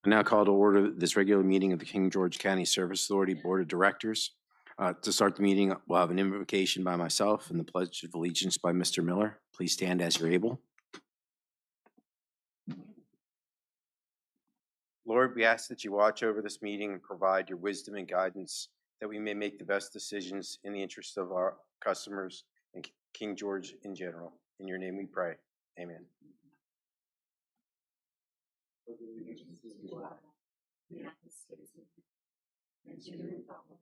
I now call to order this regular meeting of the King George County Service Authority Board of Directors. To start the meeting, we'll have an invocation by myself and the Pledge of Allegiance by Mr. Miller. Please stand as you're able. Lord, we ask that you watch over this meeting and provide your wisdom and guidance that we may make the best decisions in the interest of our customers and King George in general. In your name we pray. Amen. United States and to the republic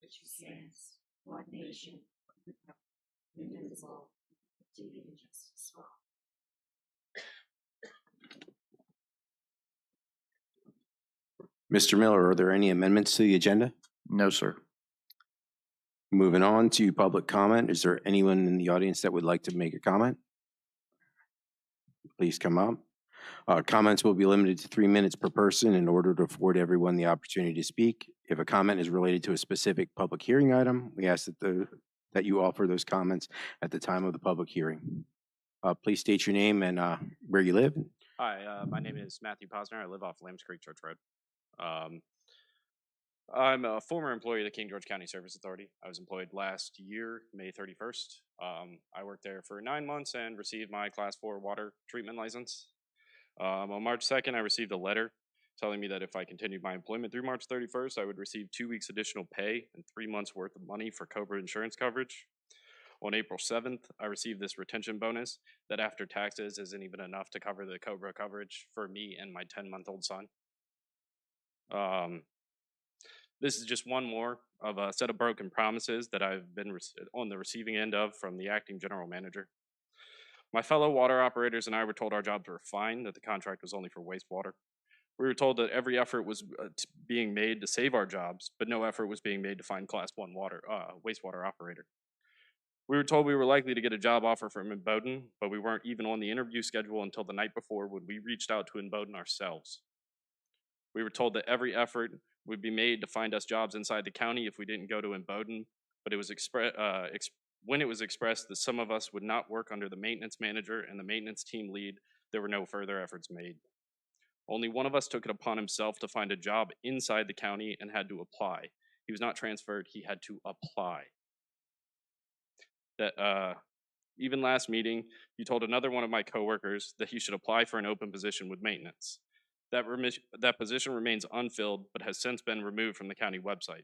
which stands, one nation, indivisible, with liberty and justice for all. Mr. Miller, are there any amendments to the agenda? No, sir. Moving on to public comment. Is there anyone in the audience that would like to make a comment? Please come up. Comments will be limited to 3 minutes per person in order to afford everyone the opportunity to speak. If a comment is related to a specific public hearing item, we ask that you offer those comments at the time of the public hearing. Please state your name and where you live. Hi, my name is Matthew Posner. I live off Lambs Creek Church Road. I'm a former employee of the King George County Service Authority. I was employed last year, May 31st. I worked there for 9 months and received my Class 4 water treatment license. On March 2nd, I received a letter telling me that if I continued my employment through March 31st, I would receive 2 weeks additional pay and 3 months worth of money for COBRA insurance coverage. On April 7th, I received this retention bonus that after taxes isn't even enough to cover the COBRA coverage for me and my 10-month-old son. This is just one more of a set of broken promises that I've been on the receiving end of from the acting general manager. My fellow water operators and I were told our jobs were fine, that the contract was only for wastewater. We were told that every effort was being made to save our jobs, but no effort was being made to find Class 1 wastewater operator. We were told we were likely to get a job offer from Bowdoin, but we weren't even on the interview schedule until the night before when we reached out to Bowdoin ourselves. We were told that every effort would be made to find us jobs inside the county if we didn't go to Bowdoin, but it was when it was expressed that some of us would not work under the maintenance manager and the maintenance team lead, there were no further efforts made. Only one of us took it upon himself to find a job inside the county and had to apply. He was not transferred, he had to apply. Even last meeting, you told another one of my coworkers that he should apply for an open position with maintenance. That position remains unfilled, but has since been removed from the county website.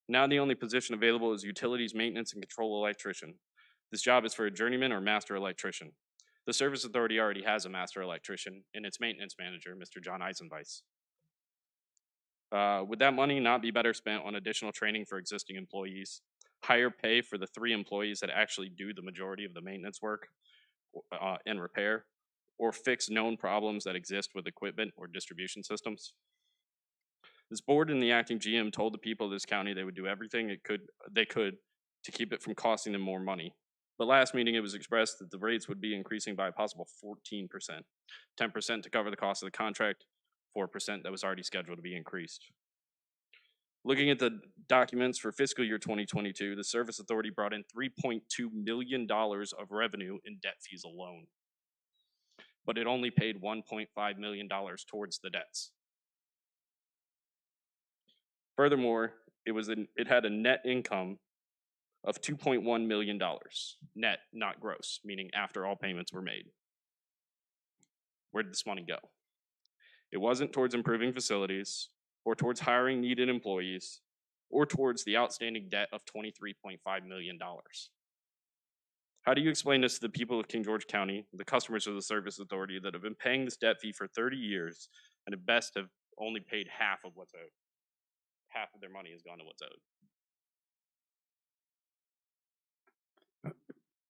Now the only position available is utilities maintenance and control electrician. This job is for a journeyman or master electrician. The Service Authority already has a master electrician and its maintenance manager, Mr. John Eisenweiss. Would that money not be better spent on additional training for existing employees, higher pay for the 3 employees that actually do the majority of the maintenance work and repair, or fix known problems that exist with equipment or distribution systems? This board and the acting GM told the people of this county they would do everything they could to keep it from costing them more money. But last meeting, it was expressed that the rates would be increasing by a possible 14%, 10% to cover the cost of the contract, 4% that was already scheduled to be increased. Looking at the documents for fiscal year 2022, the Service Authority brought in $3.2 million of revenue in debt fees alone, but it only paid $1.5 million towards the debts. Furthermore, it had a net income of $2.1 million, net, not gross, meaning after all payments were made. Where did this money go? It wasn't towards improving facilities, or towards hiring needed employees, or towards the outstanding debt of $23.5 million. How do you explain this to the people of King George County, the customers of the Service Authority that have been paying this debt fee for 30 years and at best have only paid half of what's owed? Half of their money has gone to what's owed.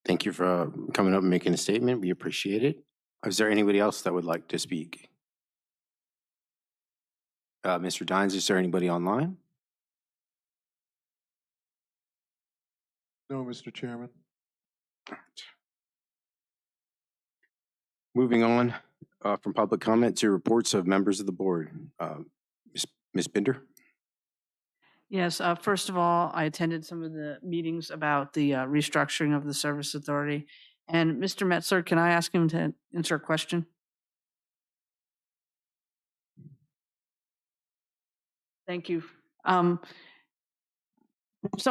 Thank you for coming up and making a statement. We appreciate it. Is there anybody else that would like to speak? Mr. Dines, is there anybody online? No, Mr. Chairman. Moving on from public comment to reports of members of the board. Ms. Binder? Yes, first of all, I attended some of the meetings about the restructuring of the Service Authority, And Mr. Metzler, can I ask him to answer a question? Thank you. Some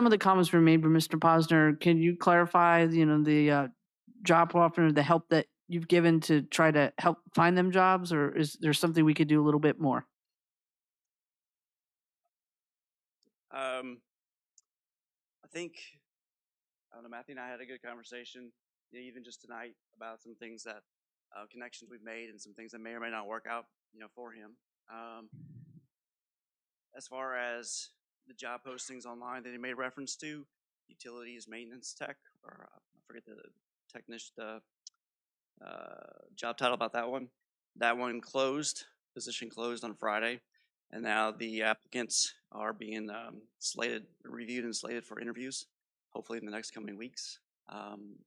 of the comments were made by Mr. Posner. Can you clarify, the job offer, the help that you've given to try to help find them jobs, or is there something we could do a little bit more? I think, I don't know, Matthew and I had a good conversation, even just tonight, about some things that, connections we've made and some things that may or may not work out, for him. As far as the job postings online that he made reference to, utilities maintenance tech, or I forget the technician, job title about that one. That one closed, position closed on Friday, and now the applicants are being reviewed and slated for interviews, hopefully in the next coming weeks,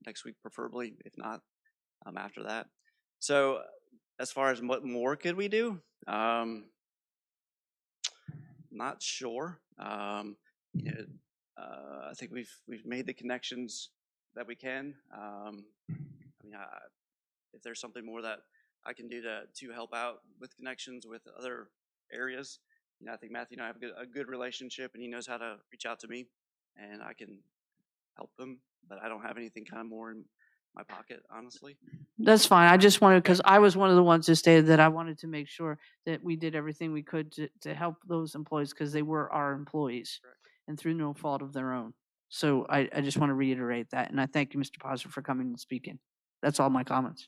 next week preferably, if not after that. So as far as what more could we do, not sure. I think we've made the connections that we can. If there's something more that I can do to help out with connections with other areas, I think Matthew and I have a good relationship, and he knows how to reach out to me, and I can help him. But I don't have anything kind of more in my pocket, honestly. That's fine. I just wanted, because I was one of the ones that stated that I wanted to make sure that we did everything we could to help those employees, because they were our employees. Correct. And through no fault of their own. So I just want to reiterate that. And I thank you, Mr. Posner, for coming and speaking. That's all my comments.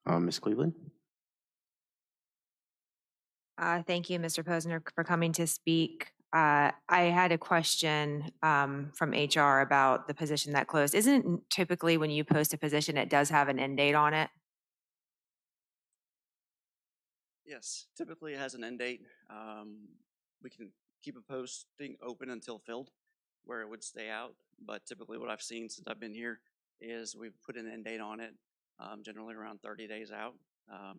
Ms. Cleveland? Thank you, Mr. Posner, for coming to speak. I had a question from HR about the position that closed. Isn't it typically when you post a position, it does have an end date on it? Yes, typically it has an end date. We can keep a posting open until filled, where it would stay out. But typically what I've seen since I've been here is we've put an end date on it, generally around 30 days out,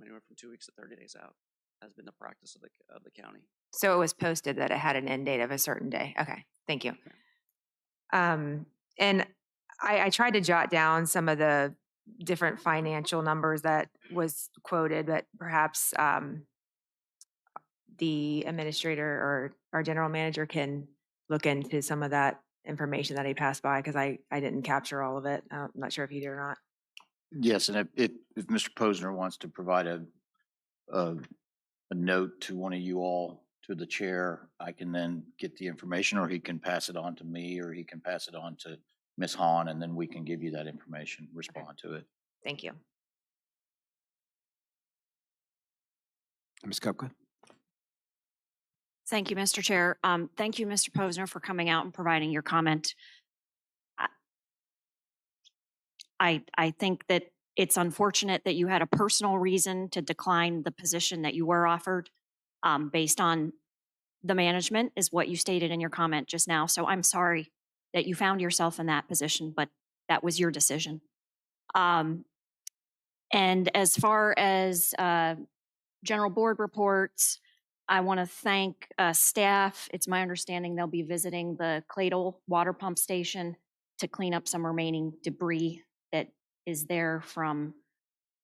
anywhere from 2 weeks to 30 days out has been the practice of the county. So it was posted that it had an end date of a certain day. Okay, thank you. And I tried to jot down some of the different financial numbers that was quoted, but perhaps the administrator or our general manager can look into some of that information that he passed by, because I didn't capture all of it. I'm not sure if you did or not. Yes, and if Mr. Posner wants to provide a note to one of you all, to the chair, I can then get the information, or he can pass it on to me, or he can pass it on to Ms. Hahn, and then we can give you that information, respond to it. Thank you. Ms. Kupka? Thank you, Mr. Chair. Thank you, Mr. Posner, for coming out and providing your comment. I think that it's unfortunate that you had a personal reason to decline the position that you were offered based on the management, is what you stated in your comment just now. So I'm sorry that you found yourself in that position, but that was your decision. And as far as general board reports, I want to thank staff. It's my understanding they'll be visiting the Cladle water pump station to clean up some remaining debris that is there from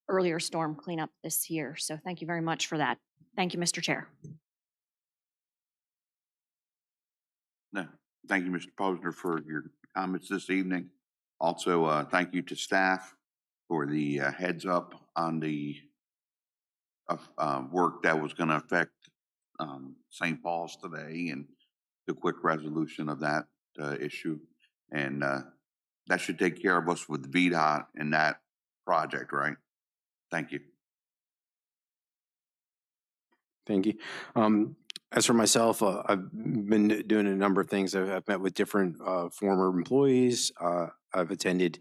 earlier storm cleanup this year. So thank you very much for that. Thank you, Mr. Chair. No, thank you, Mr. Posner, for your comments this evening. Also, thank you to staff for the heads up on the work that was going to affect St. Paul's today, and the quick resolution of that issue. And that should take care of us with VDOT and that project, right? Thank you. Thank you. As for myself, I've been doing a number of things. I've met with different former employees. I've attended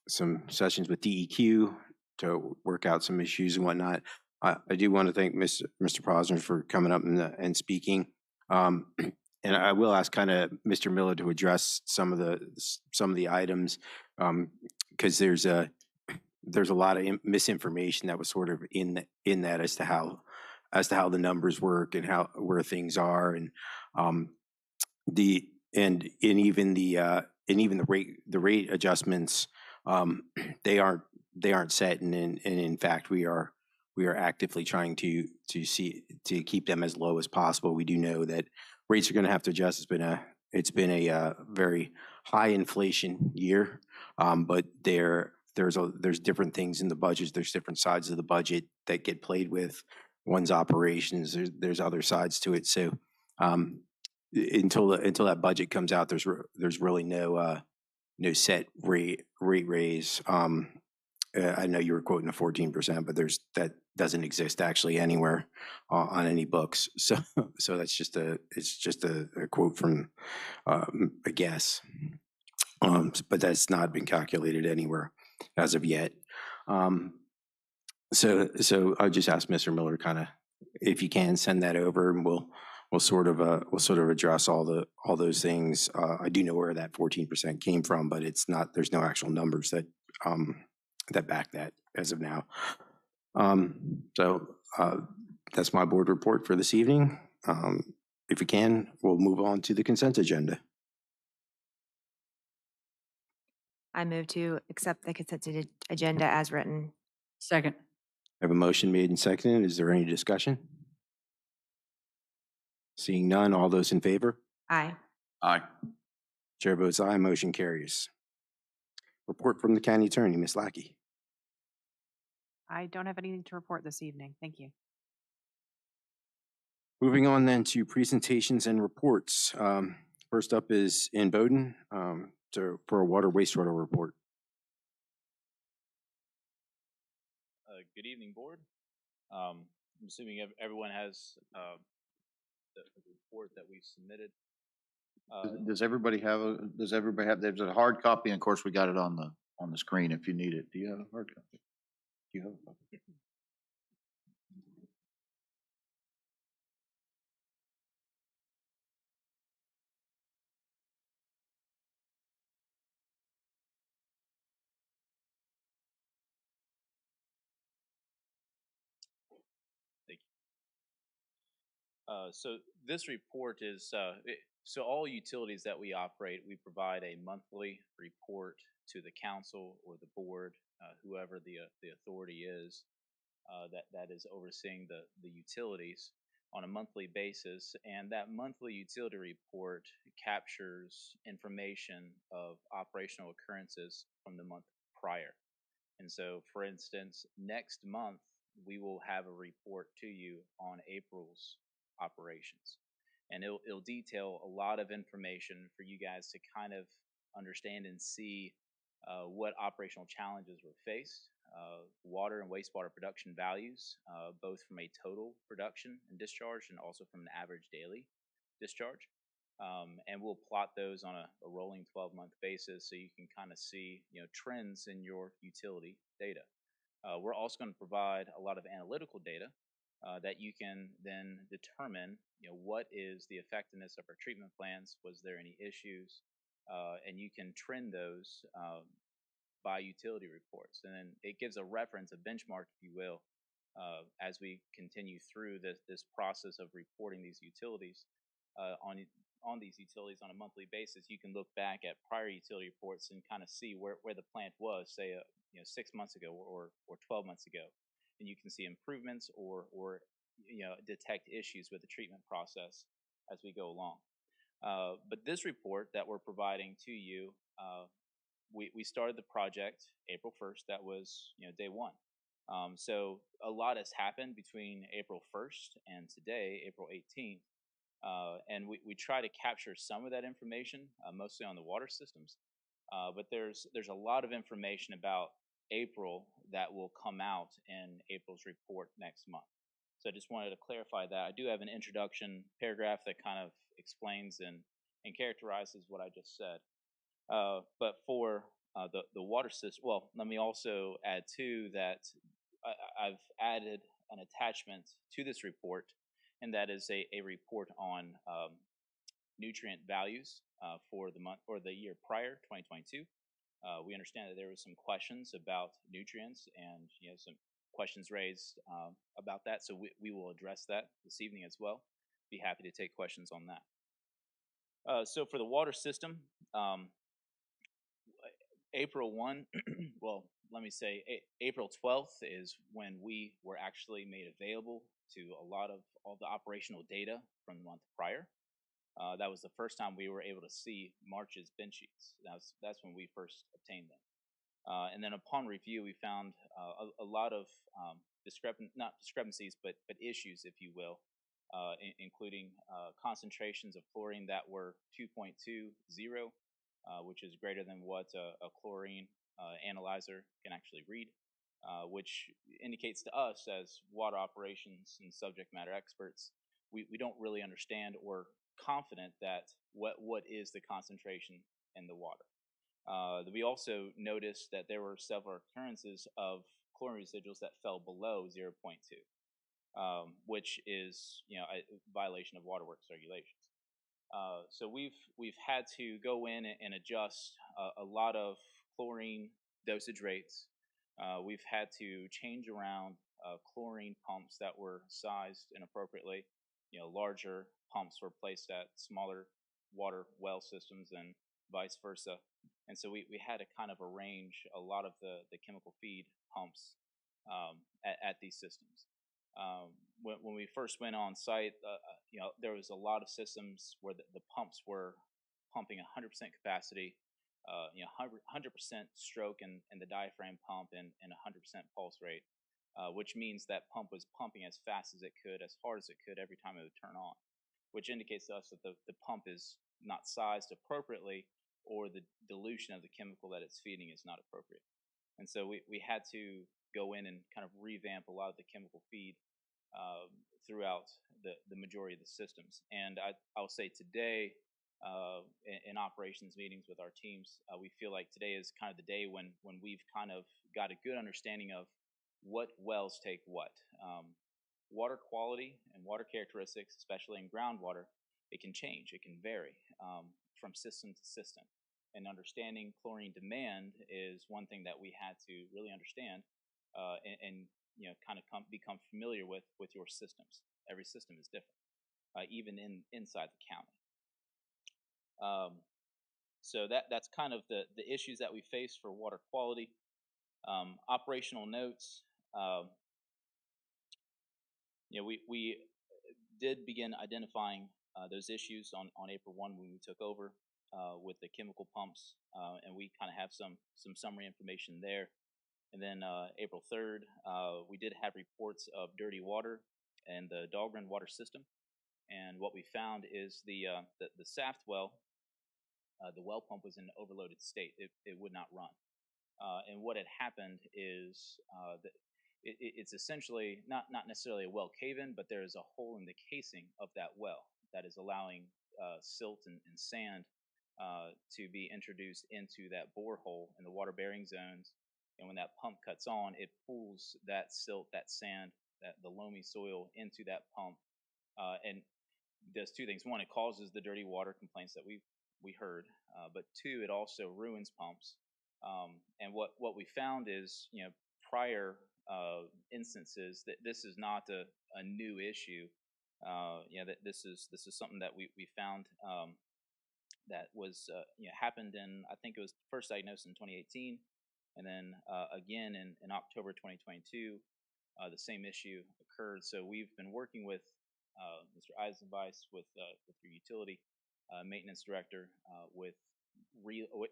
some sessions with DEQ to work out some issues and whatnot. I do want to thank Mr. Posner for coming up and speaking. And I will ask kind of Mr. Miller to address some of the items, because there's a lot of misinformation that was sort of in that as to how the numbers work and where things are, and even the and even the rate adjustments, they aren't set, and in fact, we are actively trying to keep them as low as possible. We do know that rates are going to have to adjust. It's been a very high inflation year, but there's different things in the budgets. There's different sides of the budget that get played with. One's operations. There's other sides to it. So until that budget comes out, there's really no set rate raise. I know you were quoting a 14%, but that doesns exist actually anywhere on any books. So it's just a quote from a guess. But that's not been calculated anywhere as of yet. So I just asked Mr. Miller kind of, if you can send that over, and we'll sort of address all those things. I do know where that 14% came from, but there's no actual numbers that back that as of now. So that's my board report for this evening. If we can, we'll move on to the consent agenda. I move to accept the consent agenda as written. Second. I have a motion made and seconded. Is there any discussion? Seeing none, all those in favor? Aye. Aye. Chair votes aye, motion carries. Report from the county attorney, Ms. Lackey. I don't have anything to report this evening. Thank you. Moving on then to presentations and reports. First up is in Bowdoin for a water wastewater report. Good evening, board. I'm assuming everyone has the report that we submitted. Does everybody have, there's a hard copy, and of course, we got it on the screen if you need it. Do you have a hard copy? Do you have a copy? Thank you. So this report is, so all utilities that we operate, we provide a monthly report to the council or the board, whoever the authority is that is overseeing the utilities on a monthly basis. And that monthly utility report captures information of operational occurrences from the month prior. And so, for instance, next month, we will have a report to you on April's operations. And it'll detail a lot of information for you guys to kind of understand and see what operational challenges were faced, water and wastewater production values, both from a total production and discharge and also from an average daily discharge. And we'll plot those on a rolling 12-month basis so you can kind of see trends in your utility data. We're also going to provide a lot of analytical data that you can then determine what is the effectiveness of our treatment plants, was there any issues, and you can trend those by utility reports. And then it gives a reference, a benchmark, if you will, as we continue through this process of reporting these utilities on these utilities on a monthly basis. You can look back at prior utility reports and kind of see where the plant was, say 6 months ago or 12 months ago, and you can see improvements or detect issues with the treatment process as we go along. But this report that we're providing to you, we started the project April 1st. That was day one. So a lot has happened between April 1st and today, April 18th. And we try to capture some of that information, mostly on the water systems. But there's a lot of information about April that will come out in April's report next month. So I just wanted to clarify that. I do have an introduction paragraph that kind of explains and characterizes what I just said. But for the water system, well, let me also add too that I've added an attachment to this report, and that is a report on nutrient values for the month or the year prior, 2022. We understand that there were some questions about nutrients and some questions raised about that, so we will address that this evening as well. Be happy to take questions on that. So for the water system, April 1, well, let me say April 12th is when we were actually made available to a lot of all the operational data from the month prior. That was the first time we were able to see March's bin sheets. That's when we first obtained them. And then upon review, we found a lot of not discrepancies, but issues, if you will, including concentrations of chlorine that were 2.20, which is greater than what a chlorine analyzer can actually read, which indicates to us as water operations and subject matter experts, we don't really understand or confident that what is the concentration in the water. We also noticed that there were several occurrences of chlorine residuals that fell below 0.2, which is a violation of waterworks regulations. So we've had to go in and adjust a lot of chlorine dosage rates. We've had to change around chlorine pumps that were sized inappropriately. Larger pumps were placed at smaller water well systems and vice versa. And so we had to kind of arrange a lot of the chemical feed pumps at these systems. When we first went on site, there was a lot of systems where the pumps were pumping 100% capacity, 100% stroke in the diaphragm pump and 100% pulse rate, which means that pump was pumping as fast as it could, as hard as it could every time it would turn on, which indicates to us that the pump is not sized appropriately or the dilution of the chemical that it's feeding is not appropriate. And so we had to go in and kind of revamp a lot of the chemical feed throughout the majority of the systems. And I'll say today, in operations meetings with our teams, we feel like today is kind of the day when we've kind of got a good understanding of what wells take what. Water quality and water characteristics, especially in groundwater, it can change, it can vary from system to system. And understanding chlorine demand is one thing that we had to really understand and kind of become familiar with your systems. Every system is different, even inside the county. So that's kind of the issues that we face for water quality. Operational notes. We did begin identifying those issues on April 1 when we took over with the chemical pumps, and we kind of have some summary information there. And then April 3rd, we did have reports of dirty water in the Dahlgren water system. And what we found is the Saft well, the well pump was in an overloaded state. It would not run. And what had happened is that it's essentially not necessarily a well cave-in, but there is a hole in the casing of that well that is allowing silt and sand to be introduced into that borehole in the water-bearing zones. And when that pump cuts on, it pulls that silt, that sand, the loamy soil into that pump, and does two things. One, it causes the dirty water complaints that we heard, but two, it also ruins pumps. And what we found is, prior instances that this is not a new issue. That this is something that we found that was happened in, I think it was first diagnosed in 2018, and then again in October 2022, the same issue occurred. So we've been working with Mr. Eisenweiss with your utility maintenance director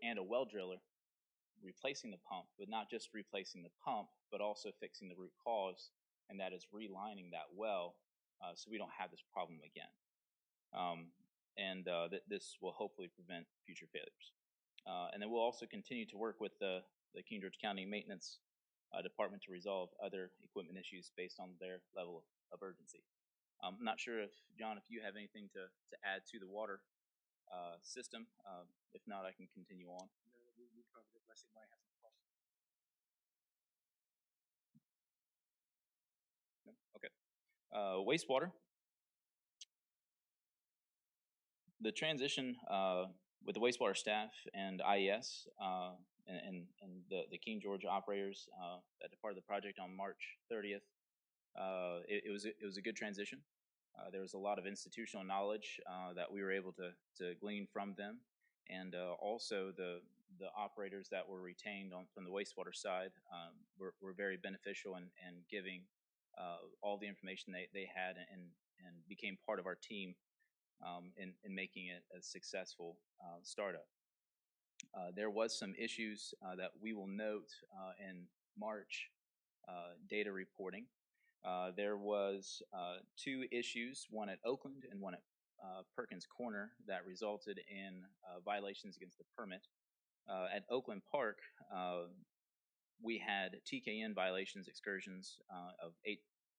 and a well driller, replacing the pump, but not just replacing the pump, but also fixing the root cause, and that is relining that well so we don't have this problem again. This will hopefully prevent future failures. And then we'll also continue to work with the King George County Maintenance Department to resolve other equipment issues based on their level of urgency. I'm not sure if, John, if you have anything to add to the water system. If not, I can continue on. We covered it unless anybody has any questions. No? Okay. Wastewater. The transition with the wastewater staff and IES and the King George operators that departed the project on March 30th, it was a good transition. There was a lot of institutional knowledge that we were able to glean from them, and also the the operators that were retained from the wastewater side were very beneficial in giving all the information they had and became part of our team in making it a successful startup. There was some issues that we will note in March data reporting. There was 2 issues, one at Oakland and one at Perkins Corner, that resulted in violations against the permit. At Oakland Park, we had TKN violations excursions of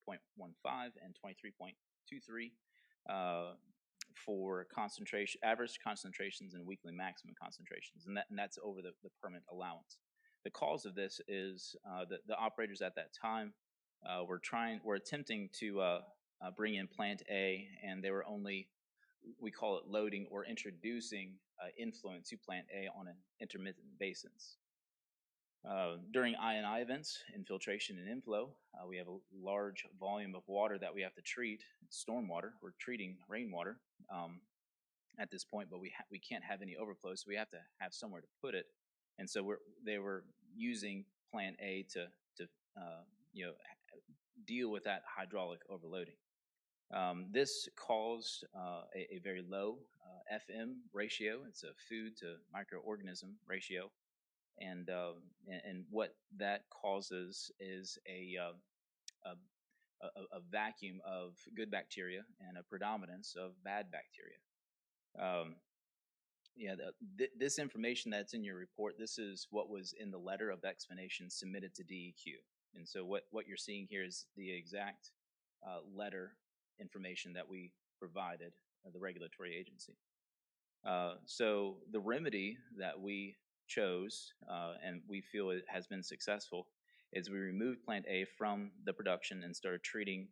8.15 and 23.23 for average concentrations and weekly maximum concentrations, and that's over the permit allowance. The cause of this is that the operators at that time were attempting to bring in Plant A, and they were only, we call it loading or introducing influent to Plant A on an intermittent basis. During I&I events, infiltration and inflow, we have a large volume of water that we have to treat, stormwater. We're treating rainwater at this point, but we can't have any overflow, so we have to have somewhere to put it. And so they were using Plant A to deal with that hydraulic overloading. This caused a very low FM ratio. It's a food to microorganism ratio. And what that causes is a vacuum of good bacteria and a predominance of bad bacteria. This information that's in your report, this is what was in the letter of explanation submitted to DEQ. And so what you're seeing here is the exact letter information that we provided the regulatory agency. So the remedy that we chose, and we feel it has been successful, is we removed Plant A from the production and started treating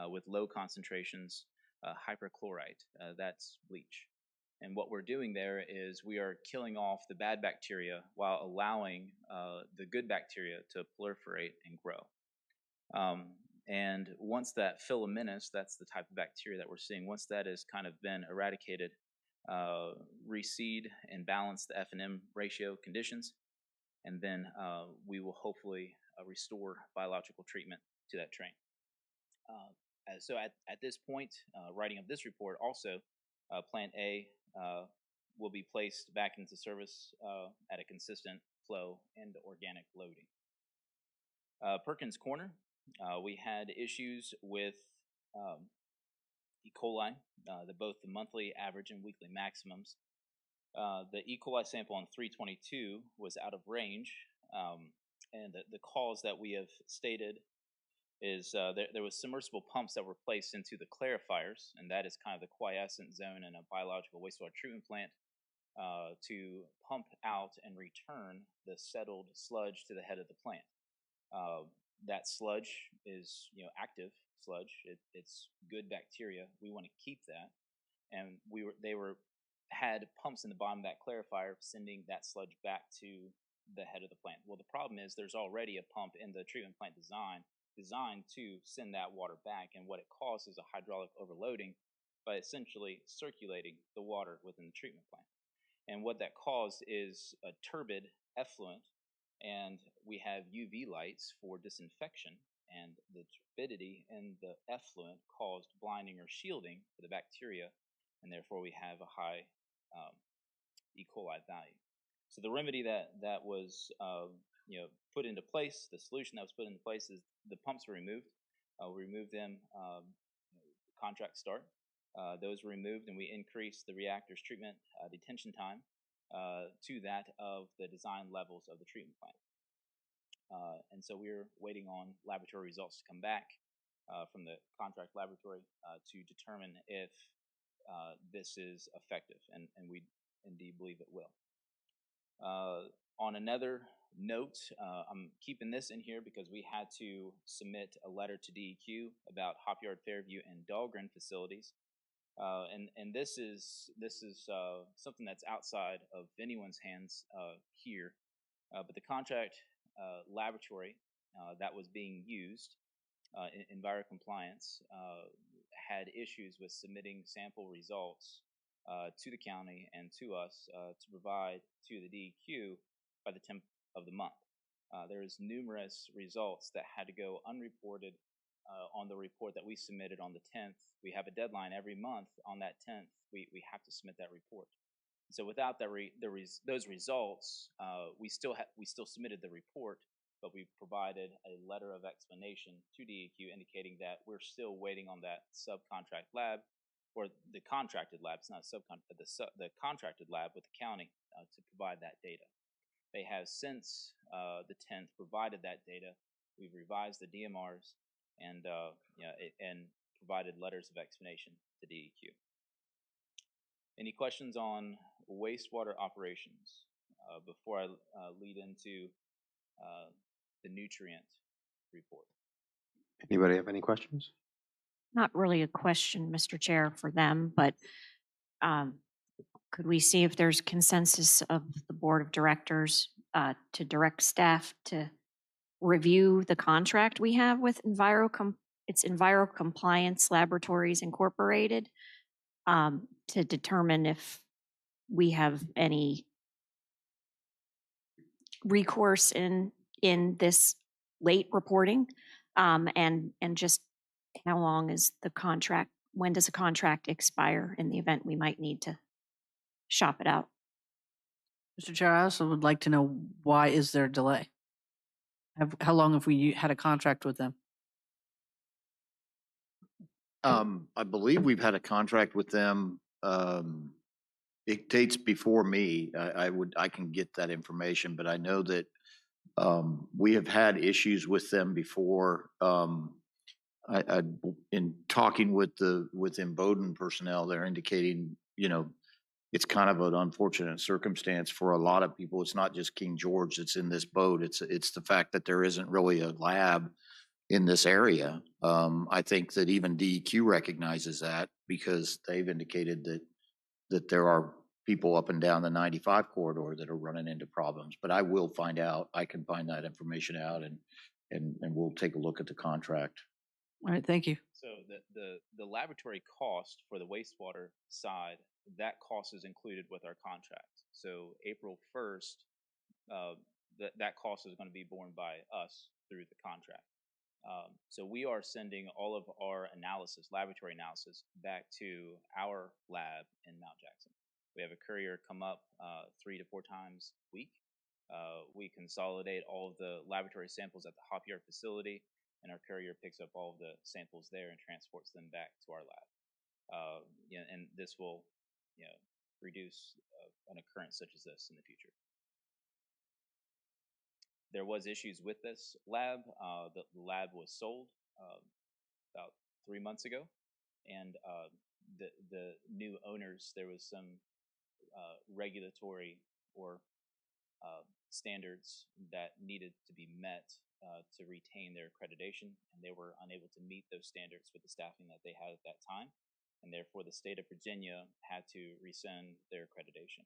with low concentrations hyperchlorite, that's bleach. And what we're doing there is we are killing off the bad bacteria while allowing the good bacteria to proliferate and grow. And once that filamentous, that's the type of bacteria that we're seeing, once that has kind of been eradicated, reseed and balance the F&M ratio conditions, and then we will hopefully restore biological treatment to that train. So at this point, writing of this report also, Plant A will be placed back into service at a consistent flow and organic loading. Perkins Corner, we had issues with E. coli, both the monthly average and weekly maximums. The E. coli sample on 322 was out of range, and the cause that we have stated is there was submersible pumps that were placed into the clarifiers, and that is kind of the quiescent zone in a biological wastewater treatment plant, to pump out and return the settled sludge to the head of the plant. That sludge is, active sludge. It's good bacteria. We want to keep that, and they had pumps in the bottom of that clarifier sending that sludge back to the head of the plant. Well, the problem is there's already a pump in the treatment plant designed to send that water back, and what it causes is a hydraulic overloading by essentially circulating the water within the treatment plant. And what that caused is a turbid effluent, and we have UV lights for disinfection, and the turbidity in the effluent caused blinding or shielding for the bacteria, and therefore we have a high E. coli value. So the remedy that was put into place, the solution that was put into place, is the pumps were removed. We removed them contract start. Those were removed, and we increased the reactor's treatment detention time to that of the design levels of the treatment plant. And so we're waiting on laboratory results to come back from the contract laboratory to determine if this is effective, and we indeed believe it will. On another note, I'm keeping this in here because we had to submit a letter to DEQ about Hopyard, Fairview, and Dahlgren facilities. And this is something that's outside of anyone's hands here. But the contract laboratory that was being used in EnviroCompliance had issues with submitting sample results to the county and to us to provide to the DEQ by the 10th of the month. There's numerous results that had to go unreported on the report that we submitted on the 10th. We have a deadline every month. On that 10th, we have to submit that report. So without that those results, we still submitted the report, but we provided a letter of explanation to DEQ indicating that we're still waiting on that subcontract lab, or the contracted lab. It's not subcontract, the contracted lab with the county to provide that data. They have since the 10th provided that data. We've revised the DMRs and and provided letters of explanation to DEQ. Any questions on wastewater operations before I lead into the nutrient report? Anybody have any questions? Not really a question, Mr. Chair, for them, but could we see if there's consensus of the Board of Directors to direct staff to review the contract we have with it's Enviro Compliance Laboratories Incorporated, to determine if we have any recourse in this late reporting, and just how long is the contract, when does a contract expire in the event we might need to shop it out? Mr. Chair, I also would like to know, why is there a delay? How long have we had a contract with them? I believe we've had a contract with them. It dates before me. I can get that information, but I know that we have had issues with them before. In talking with Emboden personnel, they're indicating, it's kind of an unfortunate circumstance for a lot of people. It's not just King George that's in this boat. It's the fact that there isn't really a lab in this area. I think that even DEQ recognizes that, because they've indicated that there are people up and down the 95 corridor that are running into problems. But I will find out. I can find that information out, and we'll take a look at the contract. All right, thank you. So the laboratory cost for the wastewater side, that cost is included with our contract. So April 1st, that cost is going to be borne by us through the contract. So we are sending all of our laboratory analysis, back to our lab in Mount Jackson. We have a courier come up 3 to 4 times a week. We consolidate all of the laboratory samples at the Hop Yard facility, and our courier picks up all of the samples there and transports them back to our lab. And this will, reduce an occurrence such as this in the future. There was issues with this lab. The lab was sold about 3 months ago, and the new owners, there was some regulatory or standards that needed to be met to retain their accreditation, and they were unable to meet those standards with the staffing that they had at that time, and therefore the state of Virginia had to rescind their accreditation.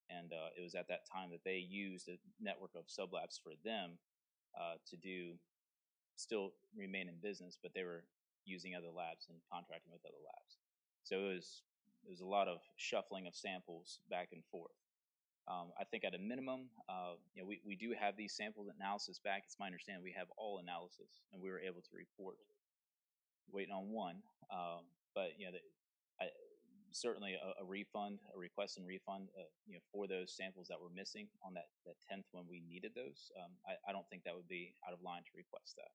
And it was at that time that they used a network of sublabs for them to still remain in business, but they were using other labs and contracting with other labs. So it was a lot of shuffling of samples back and forth. I think at a minimum, we do have these sample analysis back. It's my understanding we have all analysis, and we were able to report. Waiting on one, but certainly a refund, a request and refund, for those samples that were missing on that 10th when we needed those. I don't think that would be out of line to request that,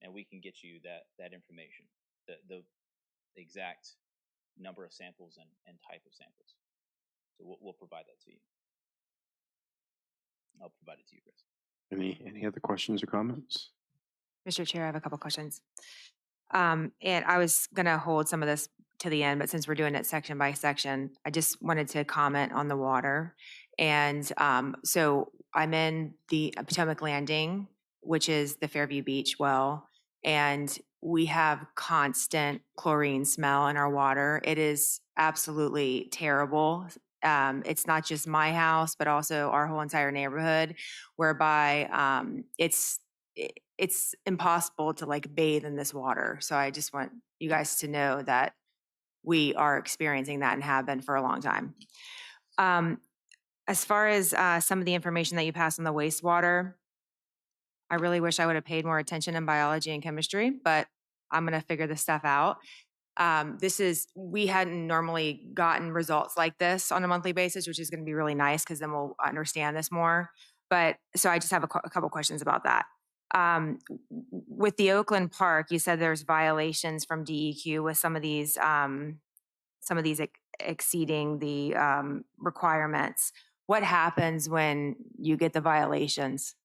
and we can get you that information, the exact number of samples and type of samples. So we'll provide that to you. I'll provide it to you, Chris. Any other questions or comments? Mr. Chair, I have a couple questions. And I was going to hold some of this to the end, but since we're doing it section by section, I just wanted to comment on the water. And so I'm in the Potomac Landing, which is the Fairview Beach well, and we have constant chlorine smell in our water. It is absolutely terrible. It's not just my house, but also our whole entire neighborhood, whereby it's impossible to bathe in this water. So I just want you guys to know that we are experiencing that and have been for a long time. As far as some of the information that you passed on the wastewater, I really wish I would have paid more attention in biology and chemistry, but I'm going to figure this stuff out. We hadn't normally gotten results like this on a monthly basis, which is going to be really nice because then we'll understand this more. But so I just have a couple questions about that. With the Oakland Park, you said there's violations from DEQ with some of these exceeding the requirements. What happens when you get the violations?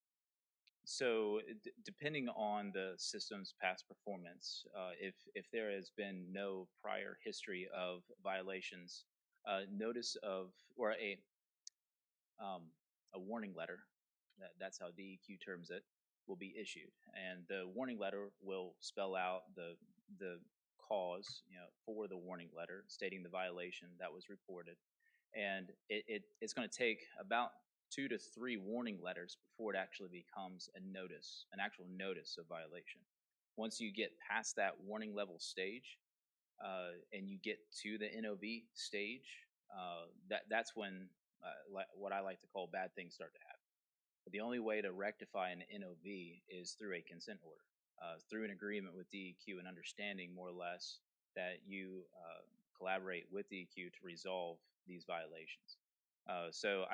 So depending on the system's past performance, if there has been no prior history of violations, notice of or a warning letter, that's how DEQ terms it, will be issued, and the warning letter will spell out the cause, for the warning letter stating the violation that was reported, and it's going to take about 2 to 3 warning letters before it actually becomes a notice, an actual notice of violation. Once you get past that warning level stage, and you get to the NOV stage, that's when what I like to call bad things start to happen. But the only way to rectify an NOV is through a consent order, through an agreement with DEQ and understanding more or less that you collaborate with DEQ to resolve these violations. So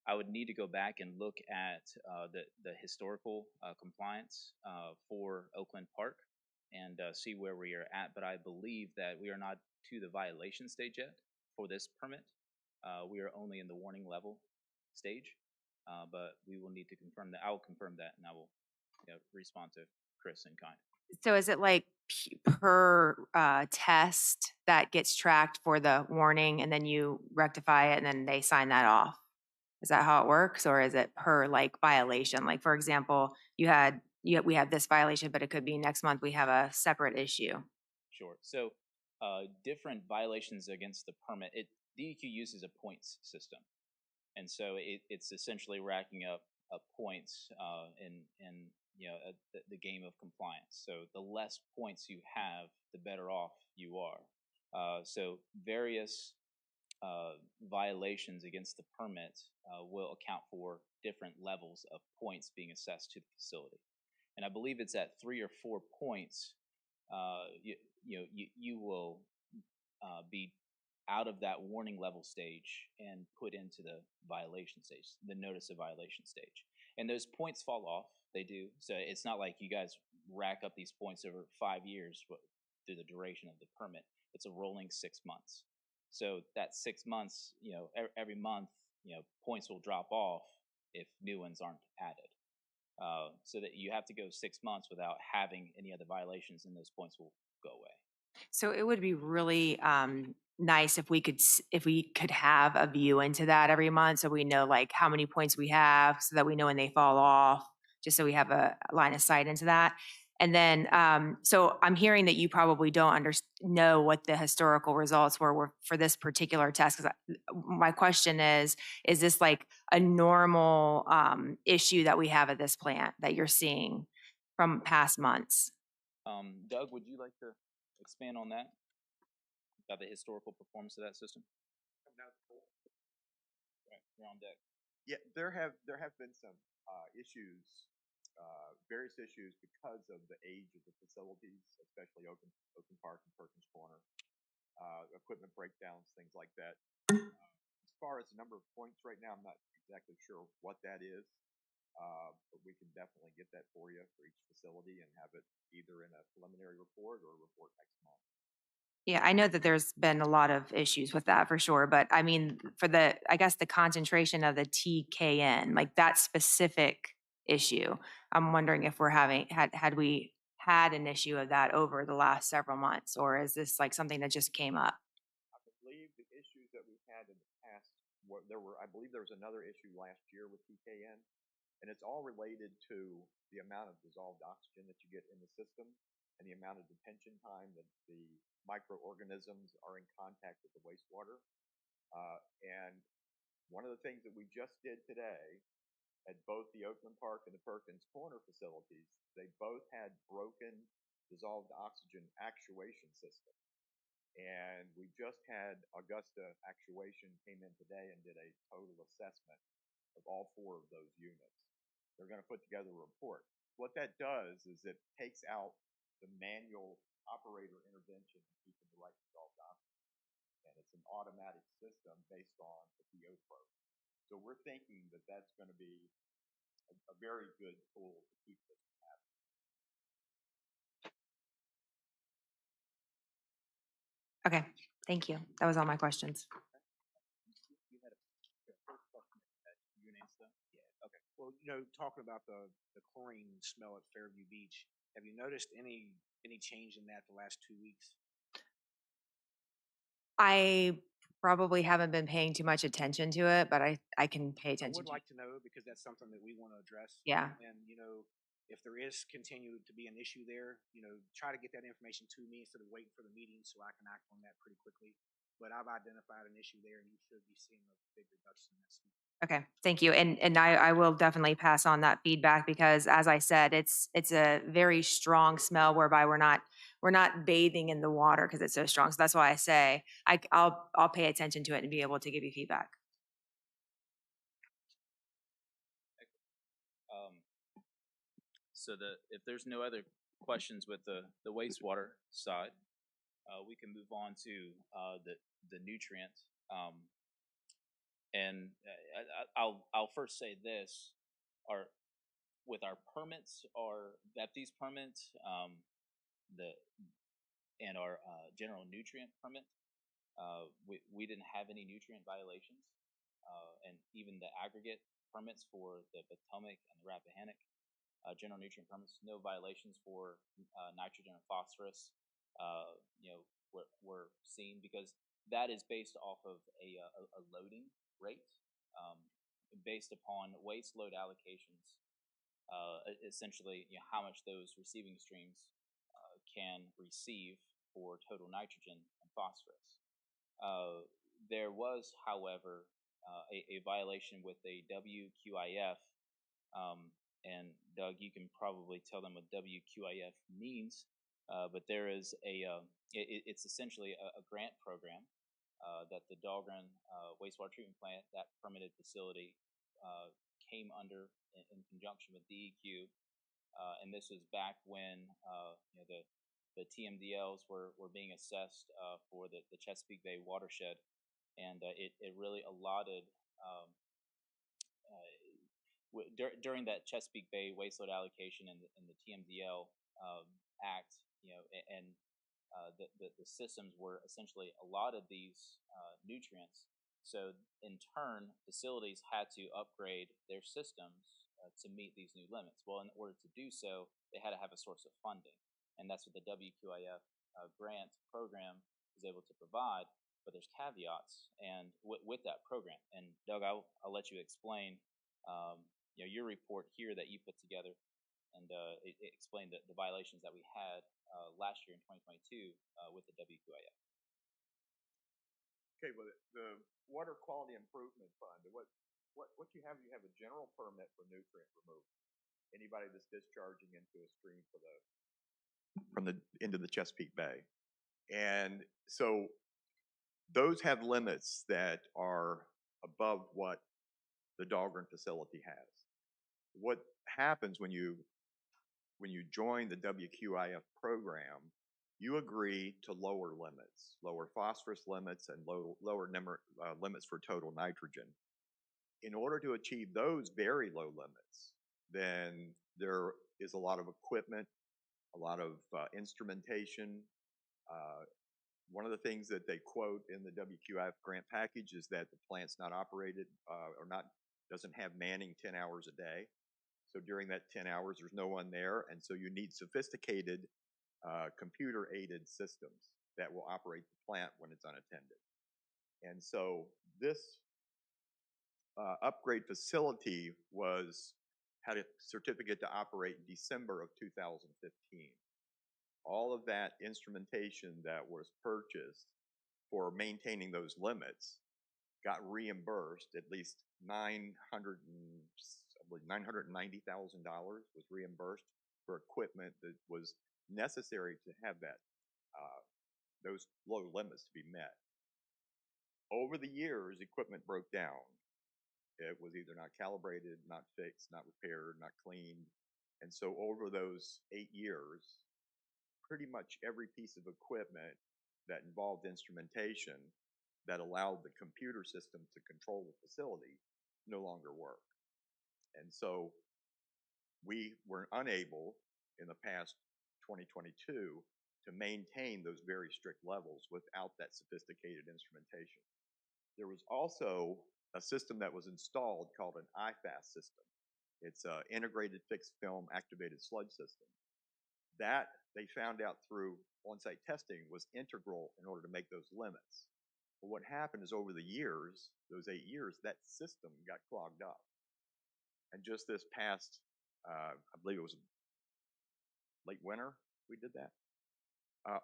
I would need to go back and look at the historical compliance for Oakland Park and see where we are at. But I believe that we are not to the violation stage yet for this permit. We are only in the warning level stage, but we will need to confirm that. I will confirm that, and I will respond to Chris in kind. So is it like per test that gets tracked for the warning and then you rectify it and then they sign that off? Is that how it works, or is it per like violation? Like for example, we have this violation, but it could be next month we have a separate issue. Sure. So different violations against the permit. DEQ uses a points system, and so it's essentially racking up points in the game of compliance. So the less points you have, the better off you are. So various violations against the permit will account for different levels of points being assessed to the facility. And I believe it's at 3 or 4 points, you will be out of that warning level stage and put into the violation stage, the notice of violation stage. And those points fall off, they do. So it's not like you guys rack up these points over 5 years through the duration of the permit. It's a rolling 6 months. So that 6 months, every month, points will drop off if new ones aren't added. So that you have to go 6 months without having any other violations, and those points will go away. So it would be really nice if we could have a view into that every month, so we know like how many points we have, so that we know when they fall off, just so we have a line of sight into that. And then, so I'm hearing that you probably don't know what the historical results were for this particular test. Because my question is this like a normal issue that we have at this plant that you're seeing from past months? Doug, would you like to expand on that, about the historical performance of that system? Right, you're on deck. Yeah, there have been some issues, various issues because of the age of the facilities, especially Oakland Park and Perkins Corner, equipment breakdowns, things like that. As far as the number of points right now, I'm not exactly sure what that is, but we can definitely get that for you for each facility and have it either in a preliminary report or a report next month. Yeah, I know that there's been a lot of issues with that for sure, but I mean, I guess the concentration of the TKN, like that specific issue, I'm wondering if had we had an issue of that over the last several months, or is this like something that just came up? I believe the issues that we've had in the past, I believe there was another issue last year with TKN, and it's all related to the amount of dissolved oxygen that you get in the system and the amount of detention time that the microorganisms are in contact with the wastewater. And one of the things that we just did today at both the Oakland Park and the Perkins Corner facilities, they both had broken dissolved oxygen actuation systems. And we just had Augusta Actuation came in today and did a total assessment of all 4 of those units. They're going to put together a report. What that does is it takes out the manual operator intervention in keeping the right dissolved oxygen. And it's an automatic system based on the DO program. So we're thinking that that's going to be a very good tool to keep this from happening. Okay, thank you. That was all my questions. You had a first question that you can answer that? Yeah, okay. Well, talking about the chlorine smell at Fairview Beach, have you noticed any change in that the last 2 weeks? I probably haven't been paying too much attention to it, but I can pay I attention would to it. like to know because that's something that we want to address. Yeah. And, if there is continued to be an issue there, try to get that information to me instead of waiting for the meeting so I can act on that pretty quickly. But I've identified an issue there and you should be seeing a big reduction in that smell. Okay, thank you. And I will definitely pass on that feedback because as I said, it's a very strong smell whereby we're not bathing in the water because it's so strong. So that's why I say I'll pay attention to it and be able to give you feedback. So if there's no other questions with the wastewater side, we can move on to the nutrient. And I'll first say this: with our permits, our VEPTES permit, and our general nutrient permit, we didn't have any nutrient violations, and even the aggregate permits for the Potomac and the Rappahannock. General nutrient permits, no violations for nitrogen or phosphorus. Were seen because that is based off of a loading rate based upon waste load allocations. Essentially, how much those receiving streams can receive for total nitrogen and phosphorus. There was, however, a violation with a WQIF. And Doug, you can probably tell them what WQIF means, but there is it's essentially a grant program that the Dahlgren wastewater treatment plant, that permitted facility, came under in conjunction with DEQ, and this was back when the TMDLs were being assessed for the Chesapeake Bay watershed, and it really allotted. During that Chesapeake Bay wasteload allocation and the TMDL Act, and the systems were essentially allotted these nutrients. So in turn, facilities had to upgrade their systems to meet these new limits. Well, in order to do so, they had to have a source of funding, and that's what the WQIF grant program is able to provide. But there's caveats, and with that program. And Doug, I'll let you explain. Your report here that you put together, and it explained the violations that we had last year in 2022 with the WQIF. Okay, well, the Water Quality Improvement Fund, what you have a general permit for nutrient removal. Anybody that's discharging into a stream into the Chesapeake Bay. And so those have limits that are above what the Dahlgren facility has. What happens when you join the WQIF program, you agree to lower limits, lower phosphorus limits, and lower limits for total nitrogen. In order to achieve those very low limits, then there is a lot of equipment, a lot of instrumentation. One of the things that they quote in the WQIF grant package is that the plant's not operated doesn't have manning 10 hours a day. So during that 10 hours, there's no one there. And so you need sophisticated computer-aided systems that will operate the plant when it's unattended. And so this upgrade facility had a certificate to operate in December of 2015. All of that instrumentation that was purchased for maintaining those limits got reimbursed. At least $990,000 was reimbursed for equipment that was necessary to have that those low limits to be met. Over the years, equipment broke down. It was either not calibrated, not fixed, not repaired, not cleaned. And so over those 8 years, pretty much every piece of equipment that involved instrumentation that allowed the computer system to control the facility no longer worked. And so we were unable in the past 2022 to maintain those very strict levels without that sophisticated instrumentation. There was also a system that was installed called an IFAS system. It's an integrated fixed film activated sludge system. That they found out through on-site testing was integral in order to make those limits. But what happened is over the years, those 8 years, that system got clogged up. And just this past, I believe it was late winter, we did that.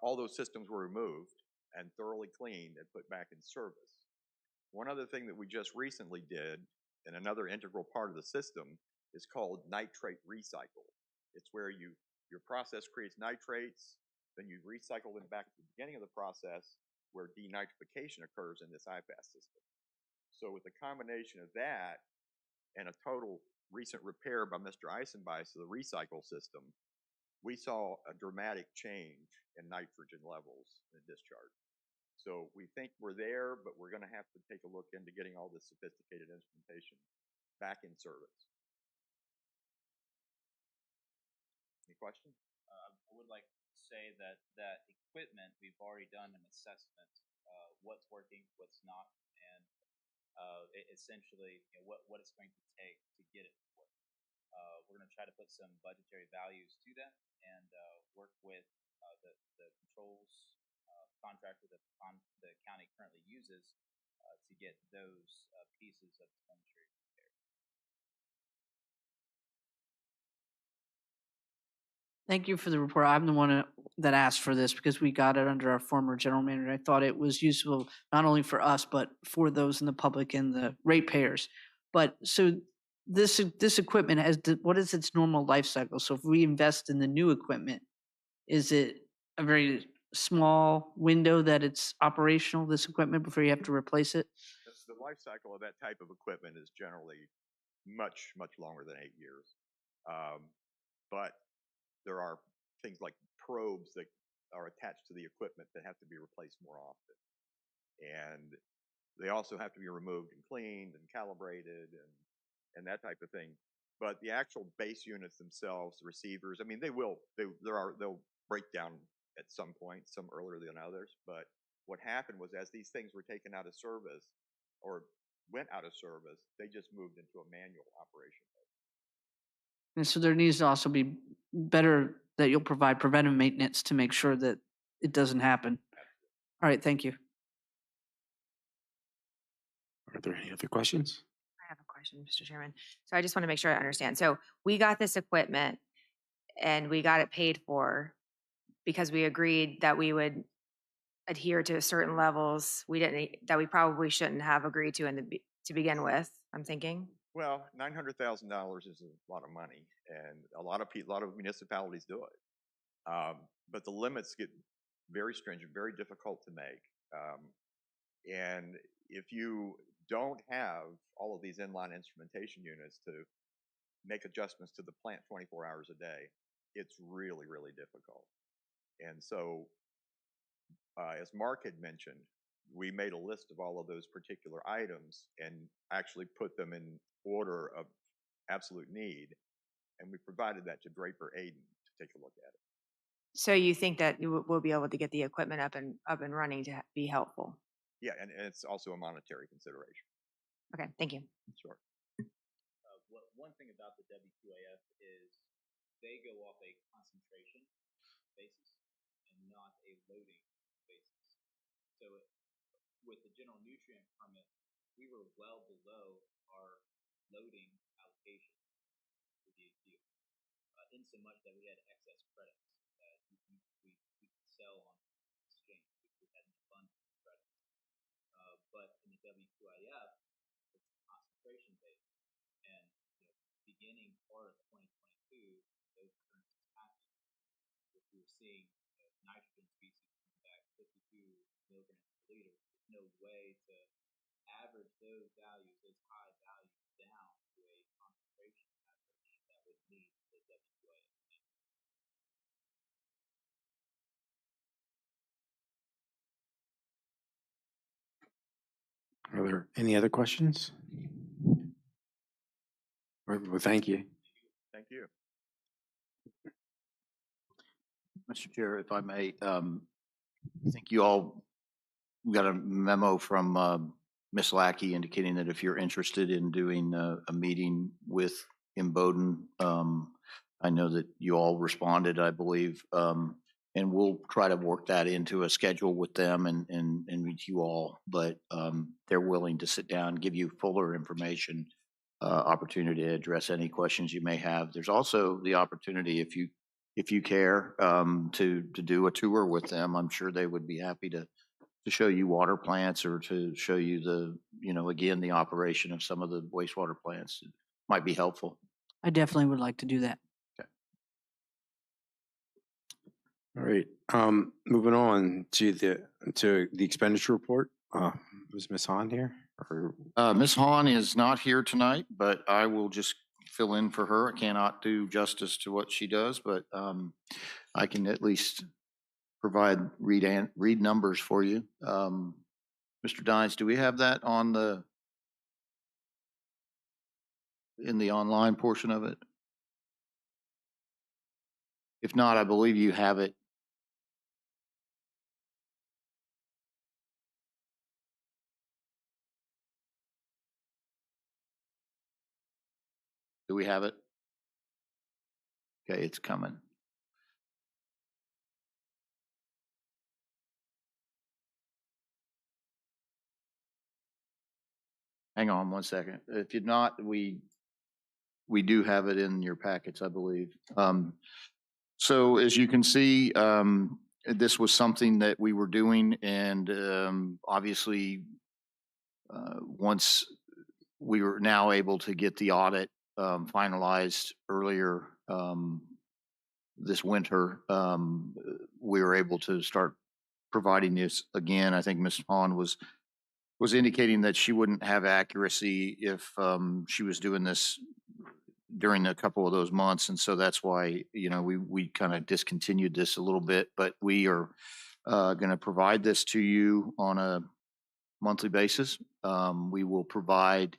All those systems were removed and thoroughly cleaned and put back in service. One other thing that we just recently did, and another integral part of the system, is called nitrate recycle. It's where your process creates nitrates, then you recycle them back to the beginning of the process where denitrification occurs in this IFAS system. So with the combination of that and a total recent repair by Mr. Eisenbeis of the recycle system, we saw a dramatic change in nitrogen levels in the discharge. So we think we're there, but we're going to have to take a look into getting all this sophisticated instrumentation back in service. Any questions? I would like to say that that equipment, we've already done an assessment, what's working, what's not, and essentially what it's going to take to get it to work. We're going to try to put some budgetary values to that and work with the controls contractor that the county currently uses to get those pieces of telemetry repaired. Thank you for the report. I'm the one that asked for this because we got it under our former general manager. I thought it was useful not only for us, but for those in the public and the ratepayers. But so this equipment what is its normal life cycle? So if we invest in the new equipment, is it a very small window that it's operational, this equipment, before you have to replace it? The life cycle of that type of equipment is generally much, much longer than 8 years. But there are things like probes that are attached to the equipment that have to be replaced more often. And they also have to be removed and cleaned and calibrated and that type of thing. But the actual base units themselves, the receivers, I mean, they'll break down at some point, some earlier than others. But what happened was as these things were taken out of service or went out of service, they just moved into a manual operation. And so there needs to also be better that you'll provide preventive maintenance to make sure that it doesn't happen. All right, thank you. Are there any other questions? I have a question, Mr. Chairman. So I just want to make sure I understand. So we got this equipment and we got it paid for because we agreed that we would adhere to certain levels that we probably shouldn't have agreed to to begin with, I'm thinking. Well, $900,000 is a lot of money, and a lot of municipalities do it. But the limits get very stringent, very difficult to make. And if you don't have all of these inline instrumentation units to make adjustments to the plant 24 hours a day, it's really, really difficult. And so, as Mark had mentioned, we made a list of all of those particular items and actually put them in order of absolute need. And we provided that to Draper Aden to take a look at it. So you think that we'll be able to get the equipment up and running to be helpful? Yeah, and it's also a monetary consideration. Okay, thank you. Sure. One thing about the WQAF is they go off a concentration basis and not a loading basis. So with the general nutrient permit, we were well below our loading allocation for DHQ, in so much that we had excess credits that we could sell on exchange. We had an abundance of credits. But in the WQIF, it's concentration based, and beginning part of 2022, those currencies happened. We were seeing nitrogen species coming back 52 milligrams per liter. There's no way to average those values, those high values, down to a concentration average that would meet the WA. Are there any other questions? All right, well, thank you. Thank you. Mr. Chair, if I may, I think you all got a memo from Ms. Lackey indicating that if you're interested in doing a meeting with Imboden, I know that you all responded, I believe, and we'll try to work that into a schedule with them and meet you all. But they're willing to sit down, give you fuller information, opportunity to address any questions you may have. There's also the opportunity, if you care, to do a tour with them. I'm sure they would be happy to show you water plants or to show you again, the operation of some of the wastewater plants. It might be helpful. I definitely would like to do that. All right, moving on to the expenditure report. Was Ms. Hahn here? Or Ms. Hahn is not here tonight, but I will just fill in for her. I cannot do justice to what she does, but I can at least provide read numbers for you. Mr. Dines, do we have that in the online portion of it? If not, I believe you have it. Do we have it? Okay, it's coming. Hang on one second. If you're not, we do have it in your packets, I believe. So as you can see, this was something that we were doing, and obviously, once we were now able to get the audit finalized earlier this winter, we were able to start providing this again. I think Ms. Hahn was indicating that she wouldn't have accuracy if she was doing this during a couple of those months. And so that's why, we kind of discontinued this a little bit, but we are going to provide this to you on a monthly basis. We will provide,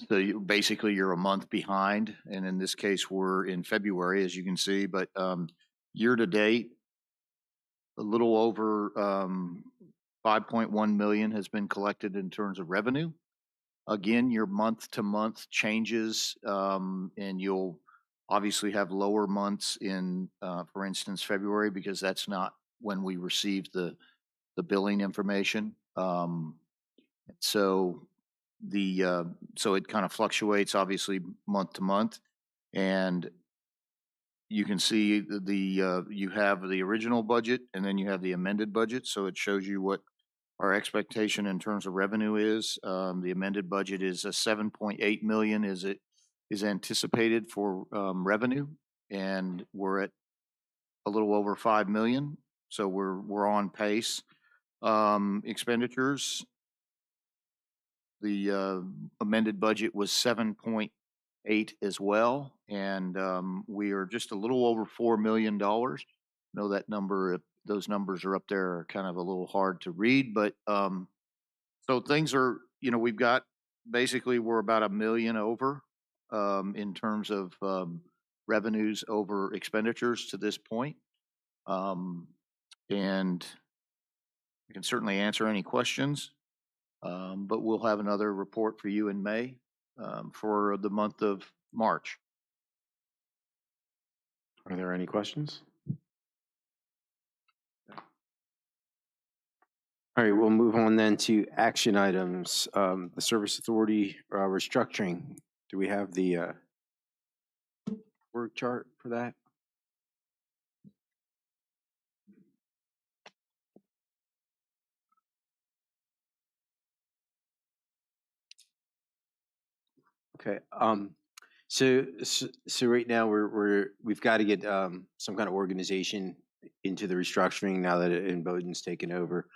so basically you're a month behind. And in this case, we're in February, as you can see, but year to date, a little over 5.1 million has been collected in terms of revenue. Again, your month to month changes, and you'll obviously have lower months in, for instance, February, because that's not when we received the billing information. So it kind of fluctuates, obviously, month to month, and you can see you have the original budget and then you have the amended budget. So it shows you what our expectation in terms of revenue is. The amended budget is a 7.8 million is anticipated for revenue, and we're at a little over 5 million. So we're on pace. Expenditures, the amended budget was 7.8 as well, and we are just a little over $4 million. I know that number, those numbers are up there, are kind of a little hard to read, but so things are, we've got basically we're about $1 million over in terms of revenues over expenditures to this point. And I can certainly answer any questions, but we'll have another report for you in May for the month of March. Are there any questions? All right, we'll move on then to action items. The Service Authority restructuring. Do we have the work chart for that? Okay. So right now we've got to get some kind of organization into the restructuring now that Bowden's taken over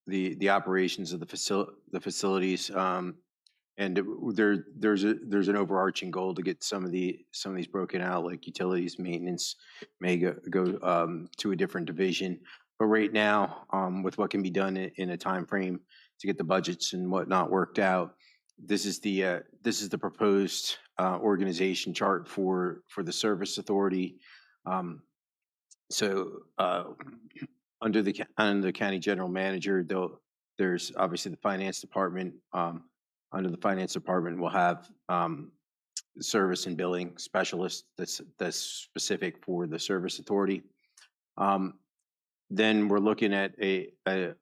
the operations of the facilities. And there's an overarching goal to get some of these broken out, like utilities, maintenance may go to a different division. But right now, with what can be done in a time frame to get the budgets and whatnot worked out, this is the proposed organization chart for the service authority. So under the county general manager, there's obviously the finance department. Under the finance department, we'll have service and billing specialist that's specific for the service authority. Then we're looking at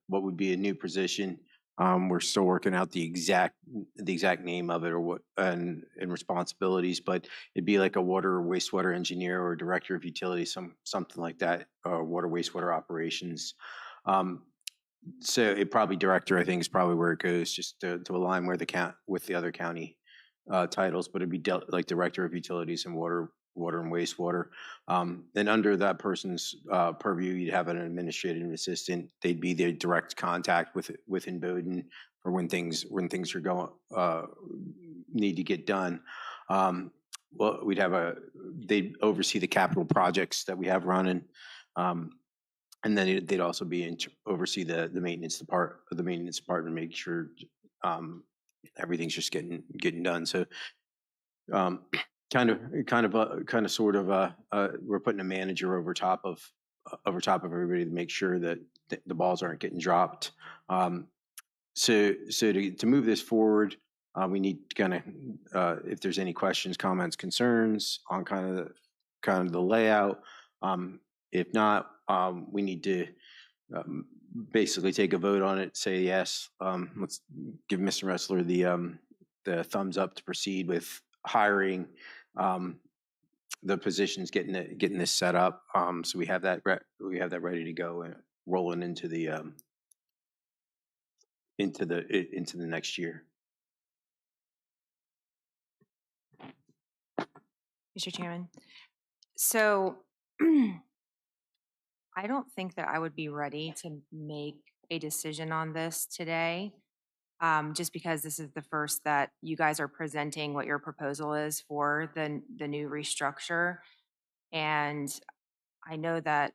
what would be a new position. We're still working out the exact name of it or what and responsibilities, but it'd be like a water or wastewater engineer or director of utilities, something like that, water wastewater operations. So it probably director, I think, is probably where it goes, just to align where with the other county titles, but it'd be like director of utilities and water and wastewater. Then under that person's purview, you'd have an administrative assistant. They'd be the direct contact within Bowden for when things are going need to get done. Well, they'd oversee the capital projects that we have running. And then they'd also oversee the maintenance department, make sure everything's just getting done. So kind of sort of we're putting a manager over top of everybody to make sure that the balls aren't getting dropped. So to move this forward, we need to kind of if there's any questions, comments, concerns on kind of the layout. If not, we need to basically take a vote on it, say yes. Let's give Mr. Ressler the thumbs up to proceed with hiring the positions, getting this set up. So we have that ready to go and rolling into the next year. Mr. Chairman. So I don't think that I would be ready to make a decision on this today, just because this is the first that you guys are presenting what your proposal is for the new restructure. And I know that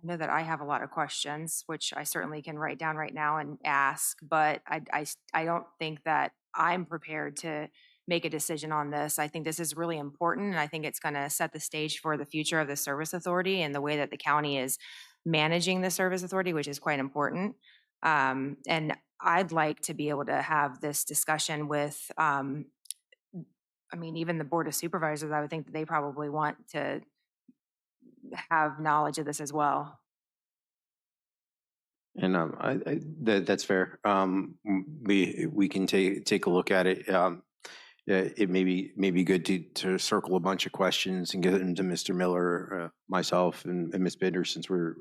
I have a lot of questions, which I certainly can write down right now and ask, but I don't think that I'm prepared to make a decision on this. I think this is really important, and I think it's going to set the stage for the future of the service authority and the way that the county is managing the service authority, which is quite important. And I'd like to be able to have this discussion with, even the Board of Supervisors. I would think that they probably want to have knowledge of this as well. And that's fair. We can take a look at it. It may be good to circle a bunch of questions and get them to Mr. Miller, myself, and Ms. Binder, since we're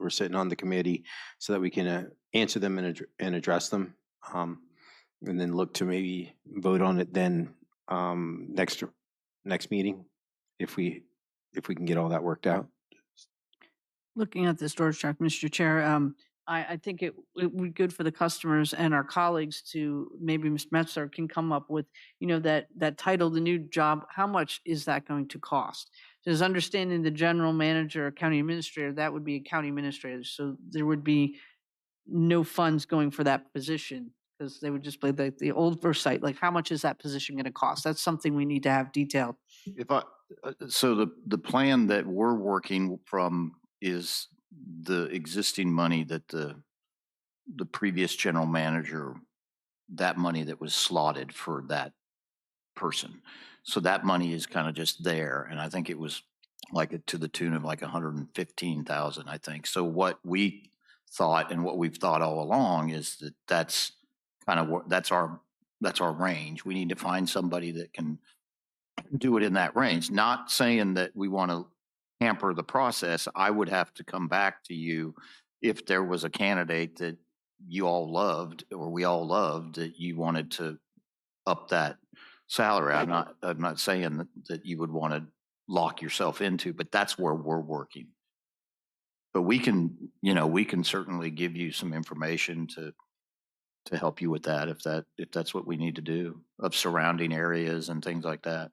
sitting on the committee, so that we can answer them and address them, and then look to maybe vote on it then next meeting if we can get all that worked out. Looking at the storage truck, Mr. Chair, I think it would be good for the customers and our colleagues to, maybe Ms. Metzler can come up with, that title, the new job, how much is that going to cost? Because understanding the general manager or county administrator, that would be a county administrator. So there would be no funds going for that position, because they would just play the oversight. Like, how much is that position going to cost? That's something we need to have detailed. So the plan that we're working from is the existing money that the previous general manager, that money that was slotted for that person. So that money is kind of just there. And I think it was to the tune of like 115,000, I think. So what we thought and what we've thought all along is that's kind of what, that's our range. We need to find somebody that can do it in that range. Not saying that we want to hamper the process. I would have to come back to you if there was a candidate that you all loved, or we all loved, that you wanted to up that salary. I'm not saying that you would want to lock yourself into, but that's where we're working. But we can, we can certainly give you some information to help you with that if that's what we need to do, of surrounding areas and things like that.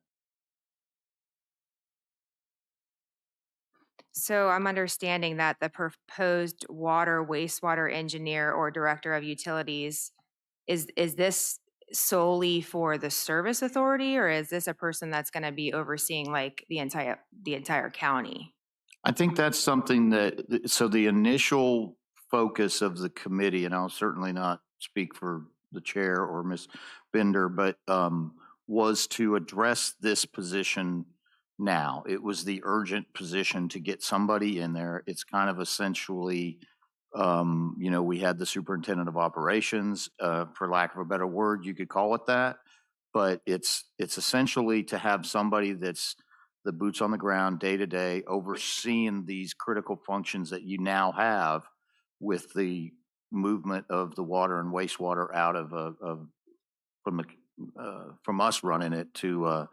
So I'm understanding that the proposed water wastewater engineer or director of utilities, is this solely for the service authority, or is this a person that's going to be overseeing like the entire county? I think that's something so the initial focus of the committee, and I'll certainly not speak for the chair or Ms. Bender, but was to address this position now. It was the urgent position to get somebody in there. It's kind of essentially, we had the superintendent of operations, for lack of a better word, you could call it that. But it's essentially to have somebody that's the boots on the ground day to day, overseeing these critical functions that you now have with the movement of the water and wastewater out of from us running it to a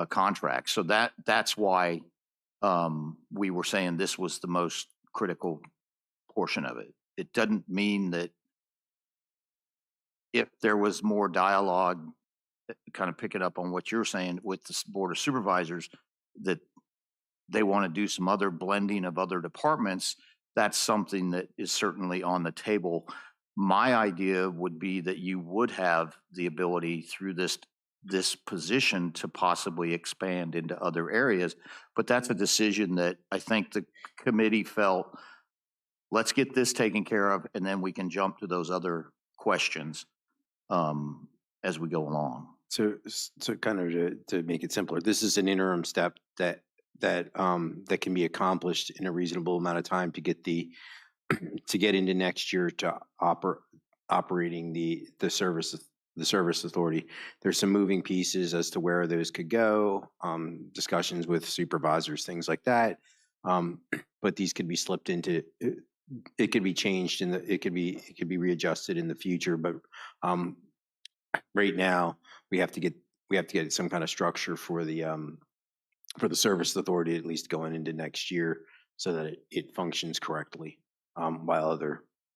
contract. So that's why we were saying this was the most critical portion of it. It doesn't mean that if there was more dialogue, kind of picking up on what you're saying with the Board of Supervisors, that they want to do some other blending of other departments, that's something that is certainly on the table. My idea would be that you would have the ability through this position to possibly expand into other areas, but that's a decision that I think the committee felt, let's get this taken care of, and then we can jump to those other questions as we go along. So kind of to make it simpler, this is an interim step that can be accomplished in a reasonable amount of time to get to get into next year to operating the service authority. There's some moving pieces as to where those could go, discussions with supervisors, things like that. But these could be slipped into. It could be changed it could be readjusted in the future. But right now we have to get some kind of structure for the service authority, at least going into next year, so that it functions correctly, while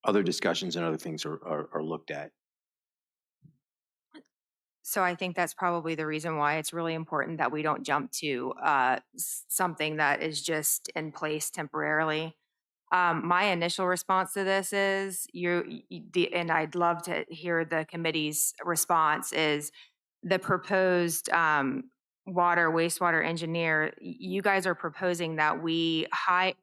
other discussions and other things are looked at. So I think that's probably the reason why it's really important that we don't jump to something that is just in place temporarily. My initial response to this is and I'd love to hear the committee's response, is the proposed water wastewater engineer. You guys are proposing that we hire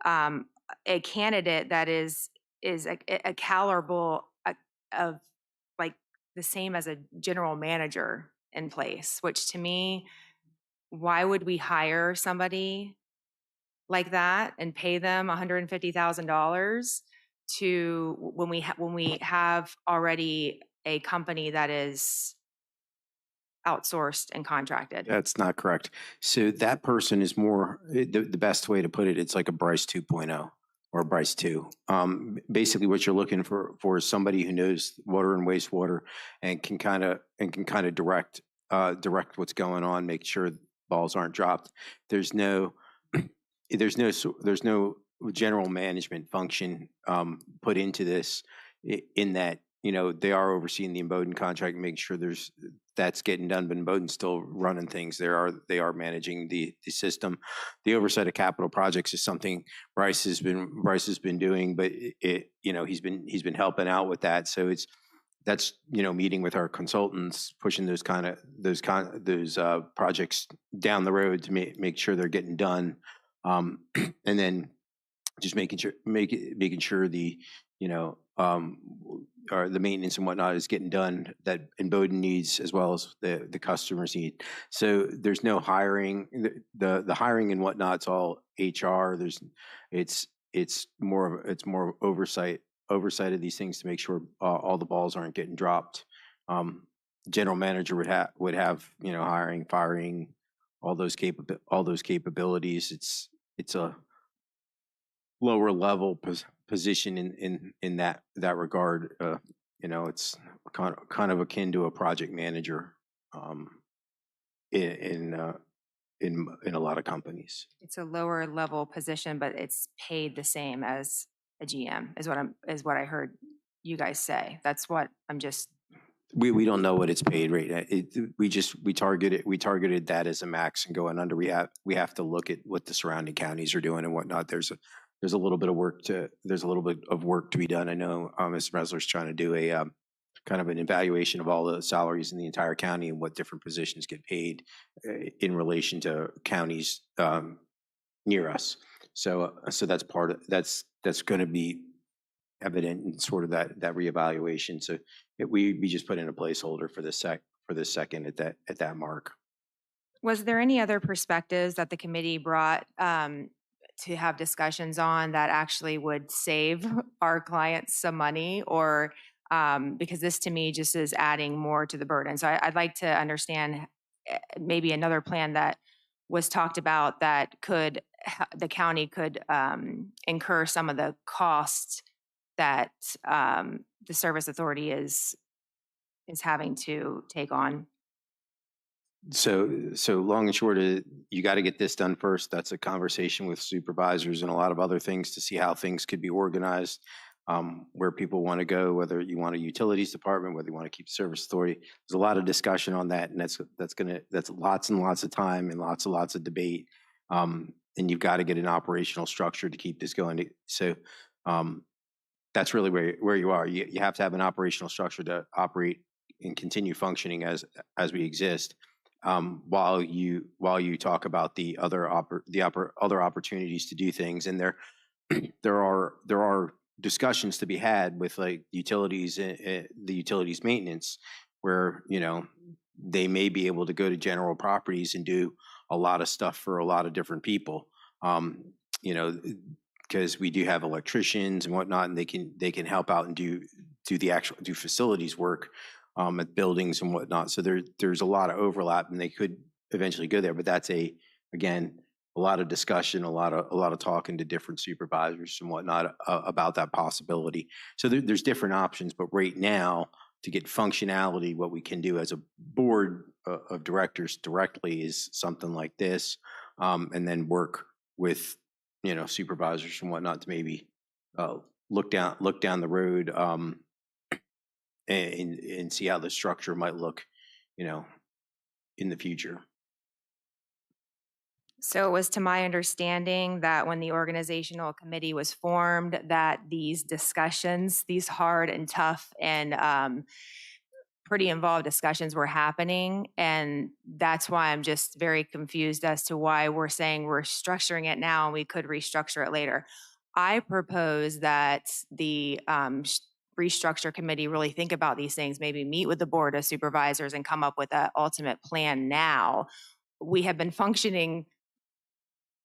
a candidate that is a caliber of like the same as a general manager in place, which to me, why would we hire somebody like that and pay them $150,000 when we have already a company that is outsourced and contracted? That's not correct. So that person is more, the best way to put it, it's like a Bryce 2.0 or Bryce 2. Basically what you're looking for is somebody who knows water and wastewater and can kind of direct what's going on, make sure balls aren't dropped. There's no general management function put into this, in that, they are overseeing the Imboden contract and making sure that's getting done, but Imboden's still running things. They are managing the system. The oversight of capital projects is something Bryce has been doing, but he's been helping out with that. So that's meeting with our consultants, pushing those projects down the road to make sure they're getting done. And then just making sure the or the maintenance and whatnot is getting done that Imboden needs, as well as the customers need. So there's no hiring. The hiring and whatnot's all HR. It's more oversight of these things to make sure all the balls aren't getting dropped. General manager would have hiring, firing, all those capabilities. It's a lower level position in that regard. It's kind of akin to a project manager in in a lot of companies. It's a lower level position, but it's paid the same as a GM is what I heard you guys say. That's what I'm just, We don't know what it's paid right now. We targeted that as a max and going under. We have to look at what the surrounding counties are doing and whatnot. There's a little bit of work to be done. I know Mr. Mesler's trying to do a kind of an evaluation of all the salaries in the entire county and what different positions get paid in relation to counties near us. So that's part of that's going to be evident in sort of that reevaluation. So we just put in a placeholder for this second at that mark. was there any other perspectives that the committee brought to have discussions on that actually would save our clients some money, or because this to me just is adding more to the burden. So I'd like to understand maybe another plan that was talked about that the county could incur some of the costs that the service authority is having to take on. So long and short, you got to get this done first. That's a conversation with supervisors and a lot of other things to see how things could be organized, where people want to go, whether you want a utilities department, whether you want to keep service authority. There's a lot of discussion on that, and that's lots and lots of time and lots of debate. And you've got to get an operational structure to keep this going. So that's really where you are. You have to have an operational structure to operate and continue functioning as we exist. While you talk about the other opportunities to do things, and there are discussions to be had with like utilities, the utilities maintenance, where they may be able to go to general properties and do a lot of stuff for a lot of different people. Because we do have electricians and whatnot, and they can help out and do facilities work at buildings and whatnot. So there's a lot of overlap, and they could eventually go there. But that's again a lot of discussion, a lot of talking to different supervisors and whatnot about that possibility. So there's different options. But right now, to get functionality, what we can do as a board of directors directly is something like this, and then work with supervisors and whatnot to maybe look down the road and see how the structure might look, in the future. So it was to my understanding that when the organizational committee was formed, that these discussions, these hard and tough and pretty involved discussions were happening. And that's why I'm just very confused as to why we're saying we're structuring it now and we could restructure it later. I propose that the restructure committee really think about these things, maybe meet with the board of supervisors and come up with an ultimate plan now. We have been functioning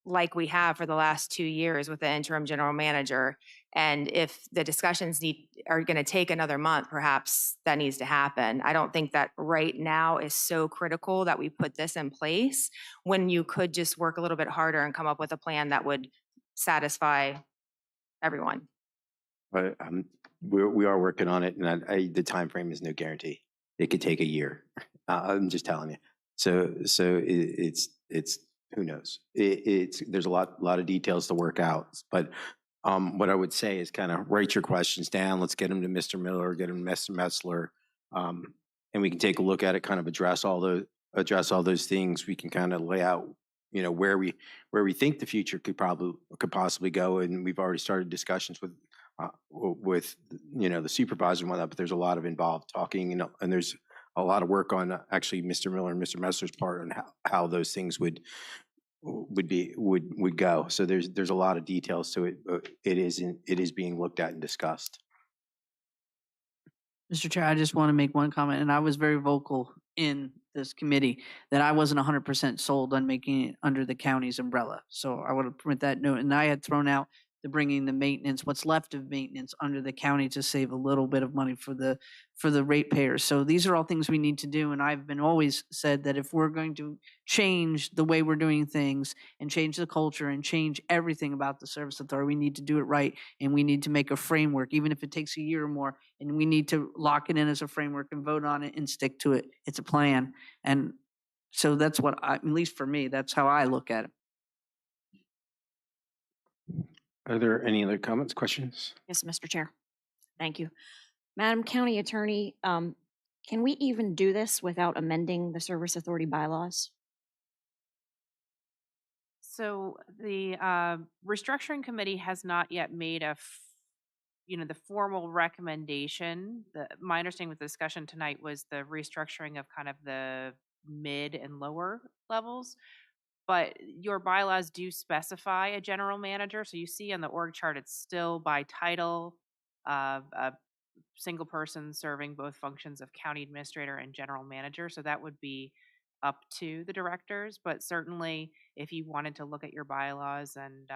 like we have for the last 2 years with the interim general manager. And if the discussions are going to take another month, perhaps that needs to happen. I don't think that right now is so critical that we put this in place when you could just work a little bit harder and come up with a plan that would satisfy everyone. But we are working on it, and the time frame is no guarantee. It could take a year. I'm just telling you. So it's who knows? There's a lot of details to work out. But what I would say is kind of write your questions down. Let's get them to Mr. Miller, get them to Mr. Metzler, and we can take a look at it. Kind of address all those things. We can kind of lay out, where we think the future could possibly go. And we've already started discussions with the supervisor and whatnot. But there's a lot of involved talking, and there's a lot of work on actually Mr. Miller and Mr. Metzler's part on how those things would go. So there's a lot of details to it. It is being looked at and discussed. Mr. Chair, I just want to make one comment, and I was very vocal in this committee that I wasn't 100% sold on making it under the county's umbrella. So I want to print that note. And I had thrown out the bringing the maintenance, what's left of maintenance under the county to save a little bit of money for the ratepayers. So these are all things we need to do. And I've been always said that if we're going to change the way we're doing things and change the culture and change everything about the service authority, we need to do it right. And we need to make a framework, even if it takes a year or more, and we need to lock it in as a framework and vote on it and stick to it. It's a plan. And So that's what at least for me, that's how I look at it. Are there any other comments, questions? Yes, Mr. Chair. Thank you. Madam County Attorney, can we even do this without amending the Service Authority bylaws? So the restructuring committee has not yet made the formal recommendation. My understanding with the discussion tonight was the restructuring of kind of the mid and lower levels. But your bylaws do specify a general manager. So you see on the org chart, it's still by title, a single person serving both functions of county administrator and general manager. So that would be up to the directors. But certainly, if you wanted to look at your bylaws and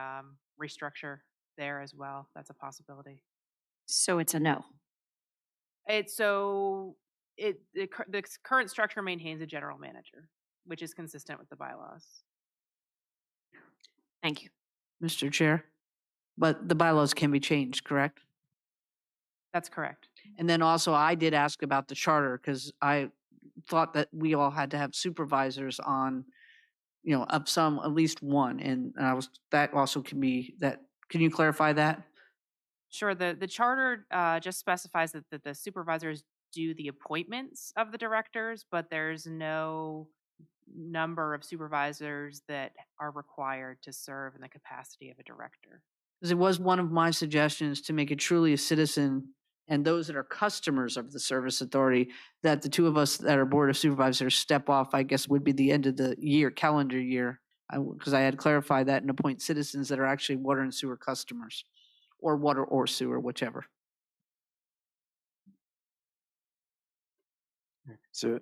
restructure there as well, that's a possibility. So it's a no. The current structure maintains a general manager, which is consistent with the bylaws. Thank you. Mr. Chair, but the bylaws can be changed, correct? That's correct. And then also I did ask about the charter because I thought that we all had to have supervisors on, of some, at least one. And that also can be that. Can you clarify that? Sure. The charter just specifies that the supervisors do the appointments of the directors, but there's no number of supervisors that are required to serve in the capacity of a director. Because it was one of my suggestions to make it truly a citizen and those that are customers of the service authority, that the two of us that are board of supervisors step off, I guess would be the end of the year, calendar year, because I had clarified that and appoint citizens that are actually water and sewer customers, or water or sewer, whichever. So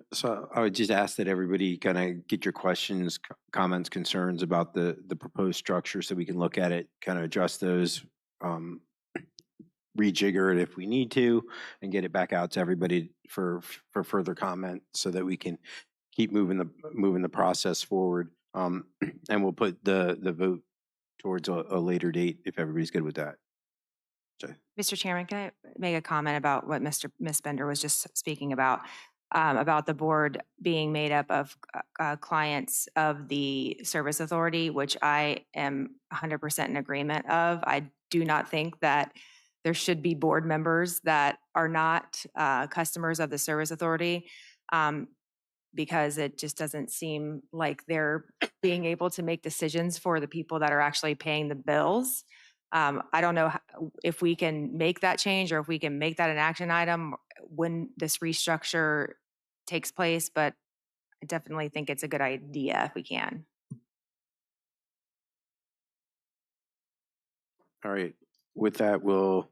I would just ask that everybody kind of get your questions, comments, concerns about the proposed structure so we can look at it, kind of adjust those, rejigger it if we need to, and get it back out to everybody for further comment so that we can keep moving the process forward. And we'll put the vote towards a later date if everybody's good with that. Mr. Chairman, can I make a comment about what Ms. Bender was just speaking about the board being made up of clients of the service authority, which I am 100% in agreement of. I do not think that there should be board members that are not customers of the service authority, because it just doesn't seem like they're being able to make decisions for the people that are actually paying the bills. I don't know if we can make that change or if we can make that an action item when this restructure takes place, but I definitely think it's a good idea if we can. All right. With that, we'll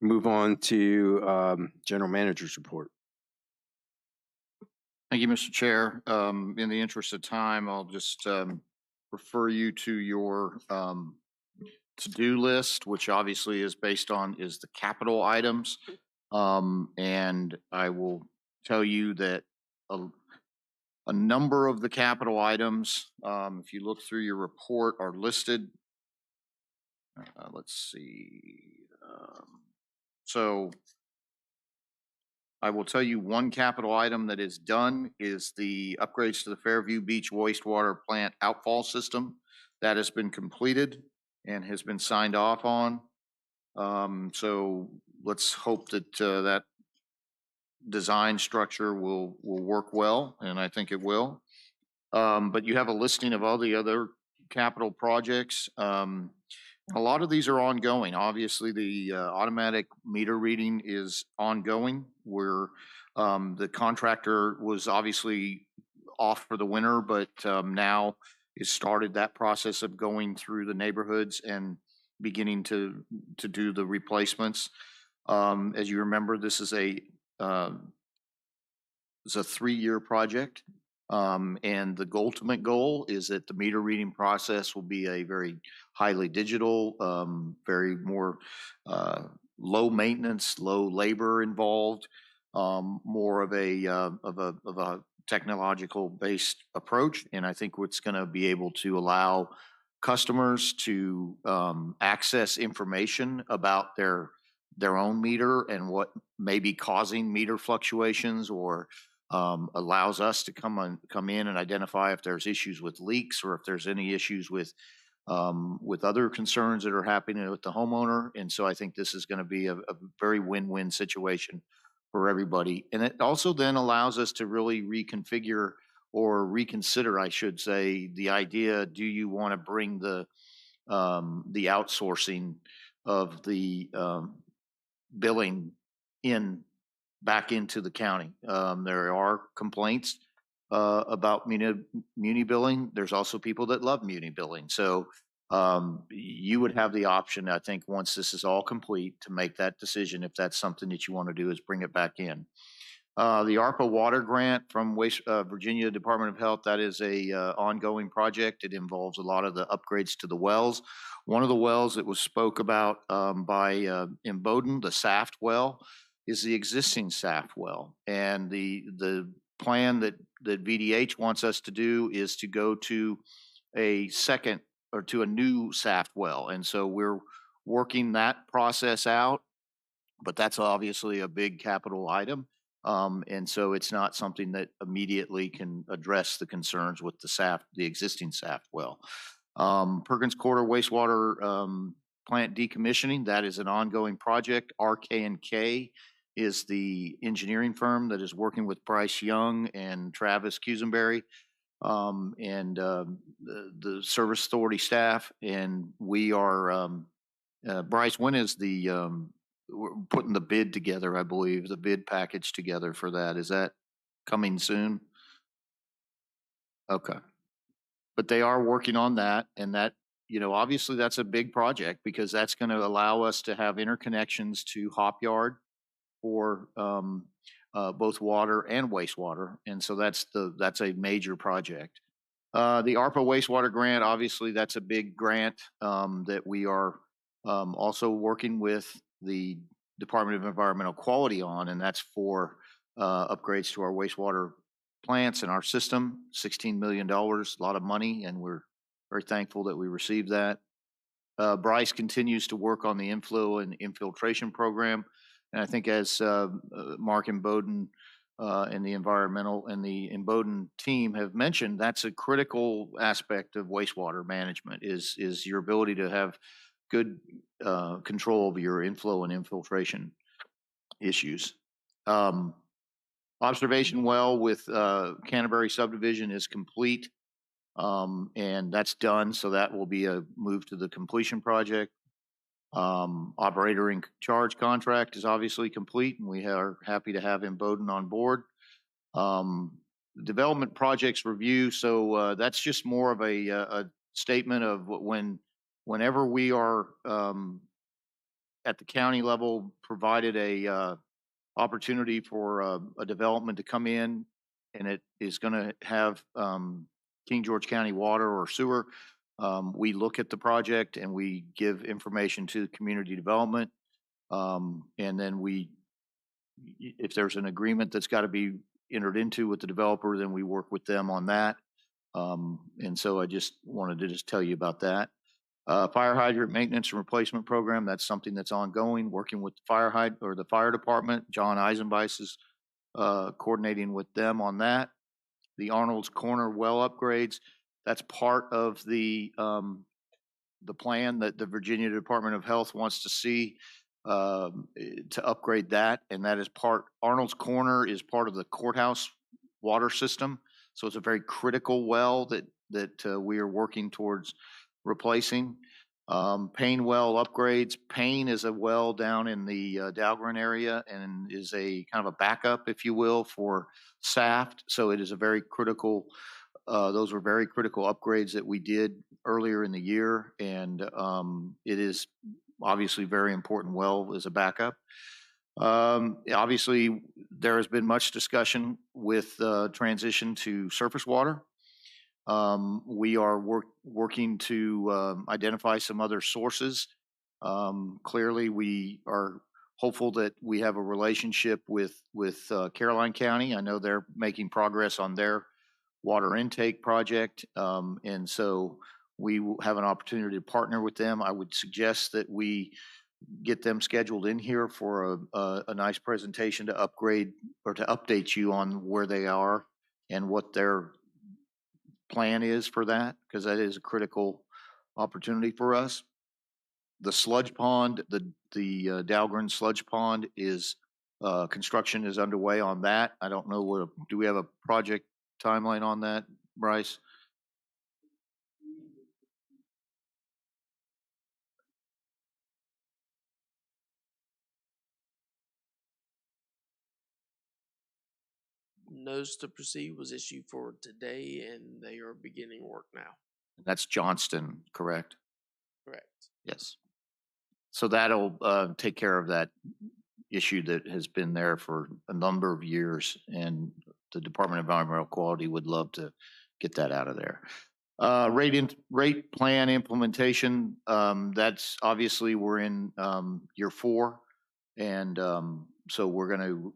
move on to General Manager's report. Thank you, Mr. Chair. In the interest of time, I'll just refer you to your to-do list, which obviously is based on the capital items. And I will tell you that a number of the capital items, if you look through your report, are listed. Let's see. So I will tell you one capital item that is done is the upgrades to the Fairview Beach wastewater plant outfall system. That has been completed and has been signed off on. So let's hope that that design structure will work well, and I think it will. But you have a listing of all the other capital projects. A lot of these are ongoing. Obviously, the automatic meter reading is ongoing, where the contractor was obviously off for the winter, but now has started that process of going through the neighborhoods and beginning to do the replacements. As you remember, this is a 3-year project. And the ultimate goal is that the meter reading process will be a very highly digital, very more low maintenance, low labor involved, more of a technological based approach. And I think it's going to be able to allow customers to access information about their own meter and what may be causing meter fluctuations or allows us to come in and identify if there's issues with leaks or if there's any issues with other concerns that are happening with the homeowner. And so I think this is going to be a very win-win situation for everybody. And it also then allows us to really reconfigure or reconsider, I should say, the idea, do you want to bring the outsourcing of the billing back into the county? There are complaints about muni billing. There's also people that love muni billing. So you would have the option, I think, once this is all complete, to make that decision if that's something that you want to do, is bring it back in. The ARPA water grant from Virginia Department of Health, that is a ongoing project. It involves a lot of the upgrades to the wells. One of the wells that was spoke about in Bowdoin, the Saft well, is the existing Saft well. And the plan that VDH wants us to do is to go to a new Saft well. And so we're working that process out, but that's obviously a big capital item. And so it's not something that immediately can address the concerns with the existing Saft well. Perkins Quarter wastewater plant decommissioning, that is an ongoing project. RK&K is the engineering firm that is working with Bryce Young and Travis Cusenberry and the Service Authority staff. And we are, Bryce, when is we're putting the bid together, I believe, the bid package together for that? Is that coming soon? Okay. But they are working on that, and that, obviously that's a big project because that's going to allow us to have interconnections to Hop Yard for both water and wastewater. And so that's a major project. The ARPA wastewater grant, obviously that's a big grant that we are also working with the Department of Environmental Quality on, and that's for upgrades to our wastewater plants and our system. $16 million, a lot of money, and we're very thankful that we received that. Bryce continues to work on the inflow and infiltration program, and I think as Mark and Bowdoin and the environmental and the Bowdoin team have mentioned, that's a critical aspect of wastewater management is your ability to have good control of your inflow and infiltration issues. Observation well with Canterbury subdivision is complete, and that's done. So that will be a move to the completion project. Operator in charge contract is obviously complete, and we are happy to have Bowdoin on board. Development projects review. So that's just more of a statement of whenever we are at the county level provided a opportunity for a development to come in, and it is going to have King George County water or sewer, we look at the project and we give information to community development, and then if there's an agreement that's got to be entered into with the developer, then we work with them on that. And so I just wanted to tell you about that. Fire hydrant maintenance and replacement program, that's something that's ongoing, working with the fire department. John Eisenbeiss is coordinating with them on that. The Arnold's Corner well upgrades, that's part of the plan that the Virginia Department of Health wants to see to upgrade that. And that is Arnold's Corner is part of the courthouse water system. So it's a very critical well that we are working towards replacing. Payne well upgrades. Payne is a well down in the Dahlgren area and is a kind of a backup, if you will, for Saft. So it is a very critical, those were very critical upgrades that we did earlier in the year. And it is obviously very important well as a backup. Obviously, there has been much discussion with transition to surface water. We are working to identify some other sources. Clearly, we are hopeful that we have a relationship with Caroline County. I know they're making progress on their water intake project, and so we will have an opportunity to partner with them. I would suggest that we get them scheduled in here for a nice presentation to upgrade or to update you on where they are and what their plan is for that, because that is a critical opportunity for us. The sludge pond, the Dahlgren sludge pond is, construction is underway on that. I don't know do we have a project timeline on that, Bryce? Notice to proceed was issued for today and they are beginning work now. That's Johnston, correct? Correct. Yes. So that'll take care of that issue that has been there for a number of years, and the Department of Environmental Quality would love to get that out of there. Rate plan implementation, that's obviously we're in year 4, and so we're going to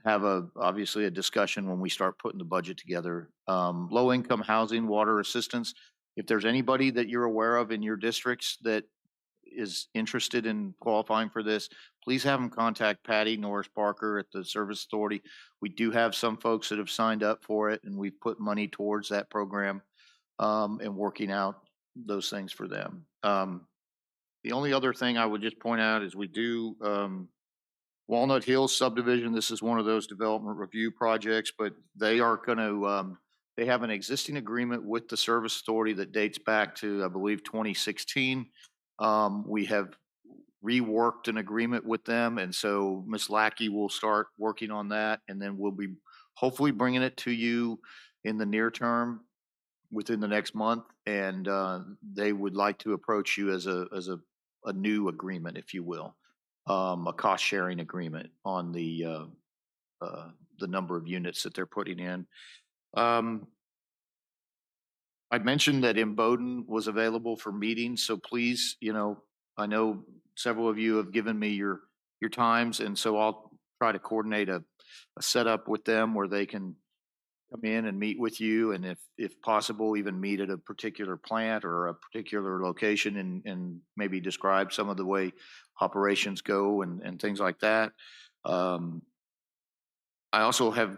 have obviously a discussion when we start putting the budget together. Low income housing, water assistance. If there's anybody that you're aware of in your districts that is interested in qualifying for this, please have them contact Patty Norris Parker at the Service Authority. We do have some folks that have signed up for it, and we've put money towards that program and working out those things for them. The only other thing I would just point out is we do Walnut Hills subdivision. This is one of those development review projects, but they are going to, they have an existing agreement with the Service Authority that dates back to, I believe, 2016. We have reworked an agreement with them, and so Ms. Lackey will start working on that, and then we'll be hopefully bringing it to you in the near term within the next month, and they would like to approach you as a new agreement, if you will, a cost sharing agreement on the number of units that they're putting in. I mentioned that Imboden was available for meetings, so please, I know several of you have given me your times, and so I'll try to coordinate a setup with them where they can come in and meet with you, and if possible, even meet at a particular plant or a particular location and maybe describe some of the way operations go and things like that. I also have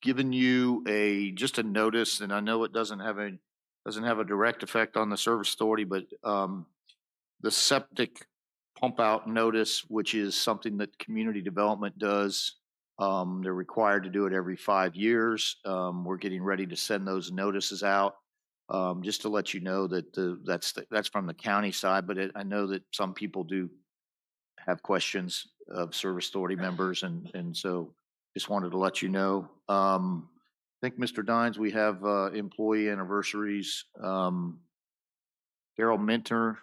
given you just a notice, and I know it doesn't have a direct effect on the Service Authority, but the septic pump out notice, which is something that community development does. They're required to do it every 5 years. We're getting ready to send those notices out, just to let you know that that's from the county side, but I know that some people do have questions of Service Authority members, and so just wanted to let you know. I think, Mr. Dines, we have employee anniversaries. Daryl Minter,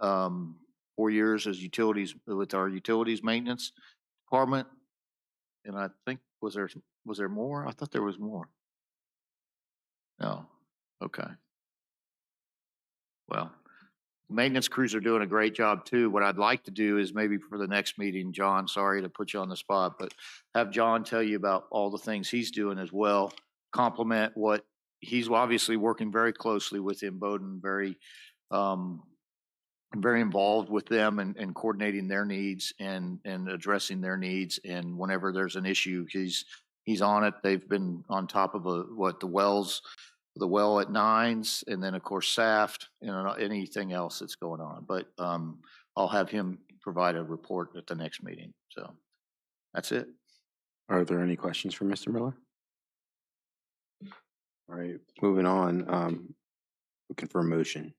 4 years as with our utilities maintenance department. And I think, was there more? I thought there was more. No. Okay. Well, maintenance crews are doing a great job too. What I'd like to do is maybe for the next meeting, John, sorry to put you on the spot, but have John tell you about all the things he's doing as well. Compliment what he's obviously working very closely with Imboden, very involved with them and coordinating their needs and addressing their needs. And whenever there's an issue, he's on it. They've been on top of the well at Nines, and then of course Saft, anything else that's going on. But I'll have him provide a report at the next meeting. So that's it. Are there any questions for Mr. Miller? All right, moving on. Looking for a motion.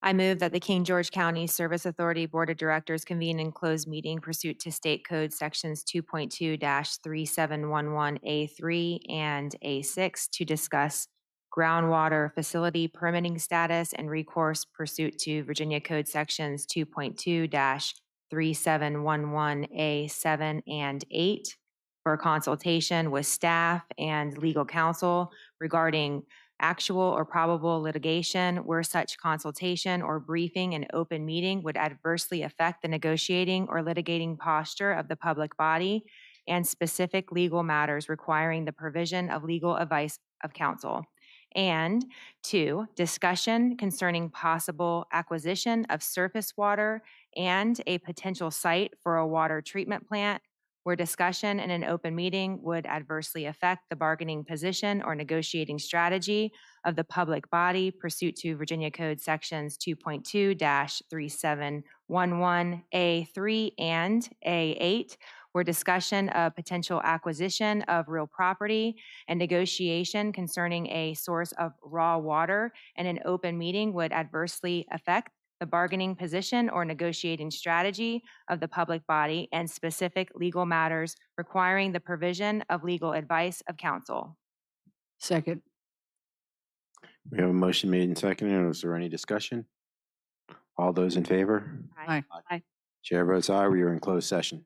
I move that the King George County Service Authority Board of Directors convene in closed meeting pursuant to State Code Sections 2.2-3711A3 and A6 to discuss groundwater facility permitting status and recourse pursuant to Virginia Code Sections 2.2-3711A7 and 8 for consultation with staff and legal counsel regarding actual or probable litigation where such consultation or briefing in open meeting would adversely affect the negotiating or litigating posture of the public body, and specific legal matters requiring the provision of legal advice of counsel. And 2, discussion concerning possible acquisition of surface water and a potential site for a water treatment plant where discussion in an open meeting would adversely affect the bargaining position or negotiating strategy of the public body pursuant to Virginia Code Sections 2.2-3711A3 and A8, where discussion of potential acquisition of real property and negotiation concerning a source of raw water in an open meeting would adversely affect the bargaining position or negotiating strategy of the public body and specific legal matters requiring the provision of legal advice of counsel. Second. We have a motion made and seconded. Is there any discussion? All those in favor? Aye. Chair votes aye. We are in closed session.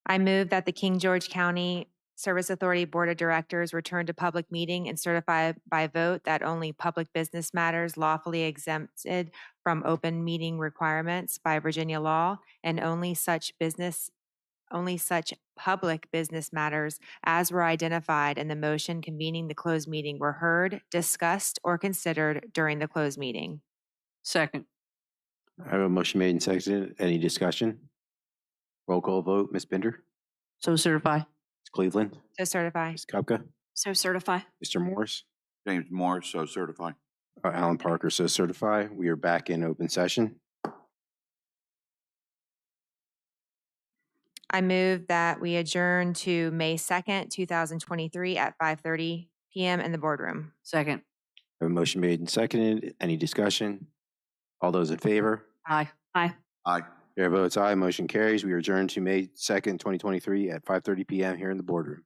I move that the King George County Service Authority Board of Directors return to public meeting and certify by vote that only public business matters lawfully exempted from open meeting requirements by Virginia law and only such public business matters as were identified in the motion convening the closed meeting were heard, discussed, or considered during the closed meeting. Second. I have a motion made and seconded. Any discussion? Roll call vote, Ms. Binder, So certify. Ms. Cleveland, So certify. Ms. Kupka, So certify. Mr. Morris, James Morris, so certify. Alan Parker, so certify. We are back in open session. I move that we adjourn to May 2nd, 2023 at 5:30 PM in the boardroom. Second. I have a motion made and seconded. Any discussion? All those in favor? Aye. Aye. Aye. Chair votes aye. Motion carries. We are adjourned to May 2nd, 2023 at 5:30 PM here in the boardroom.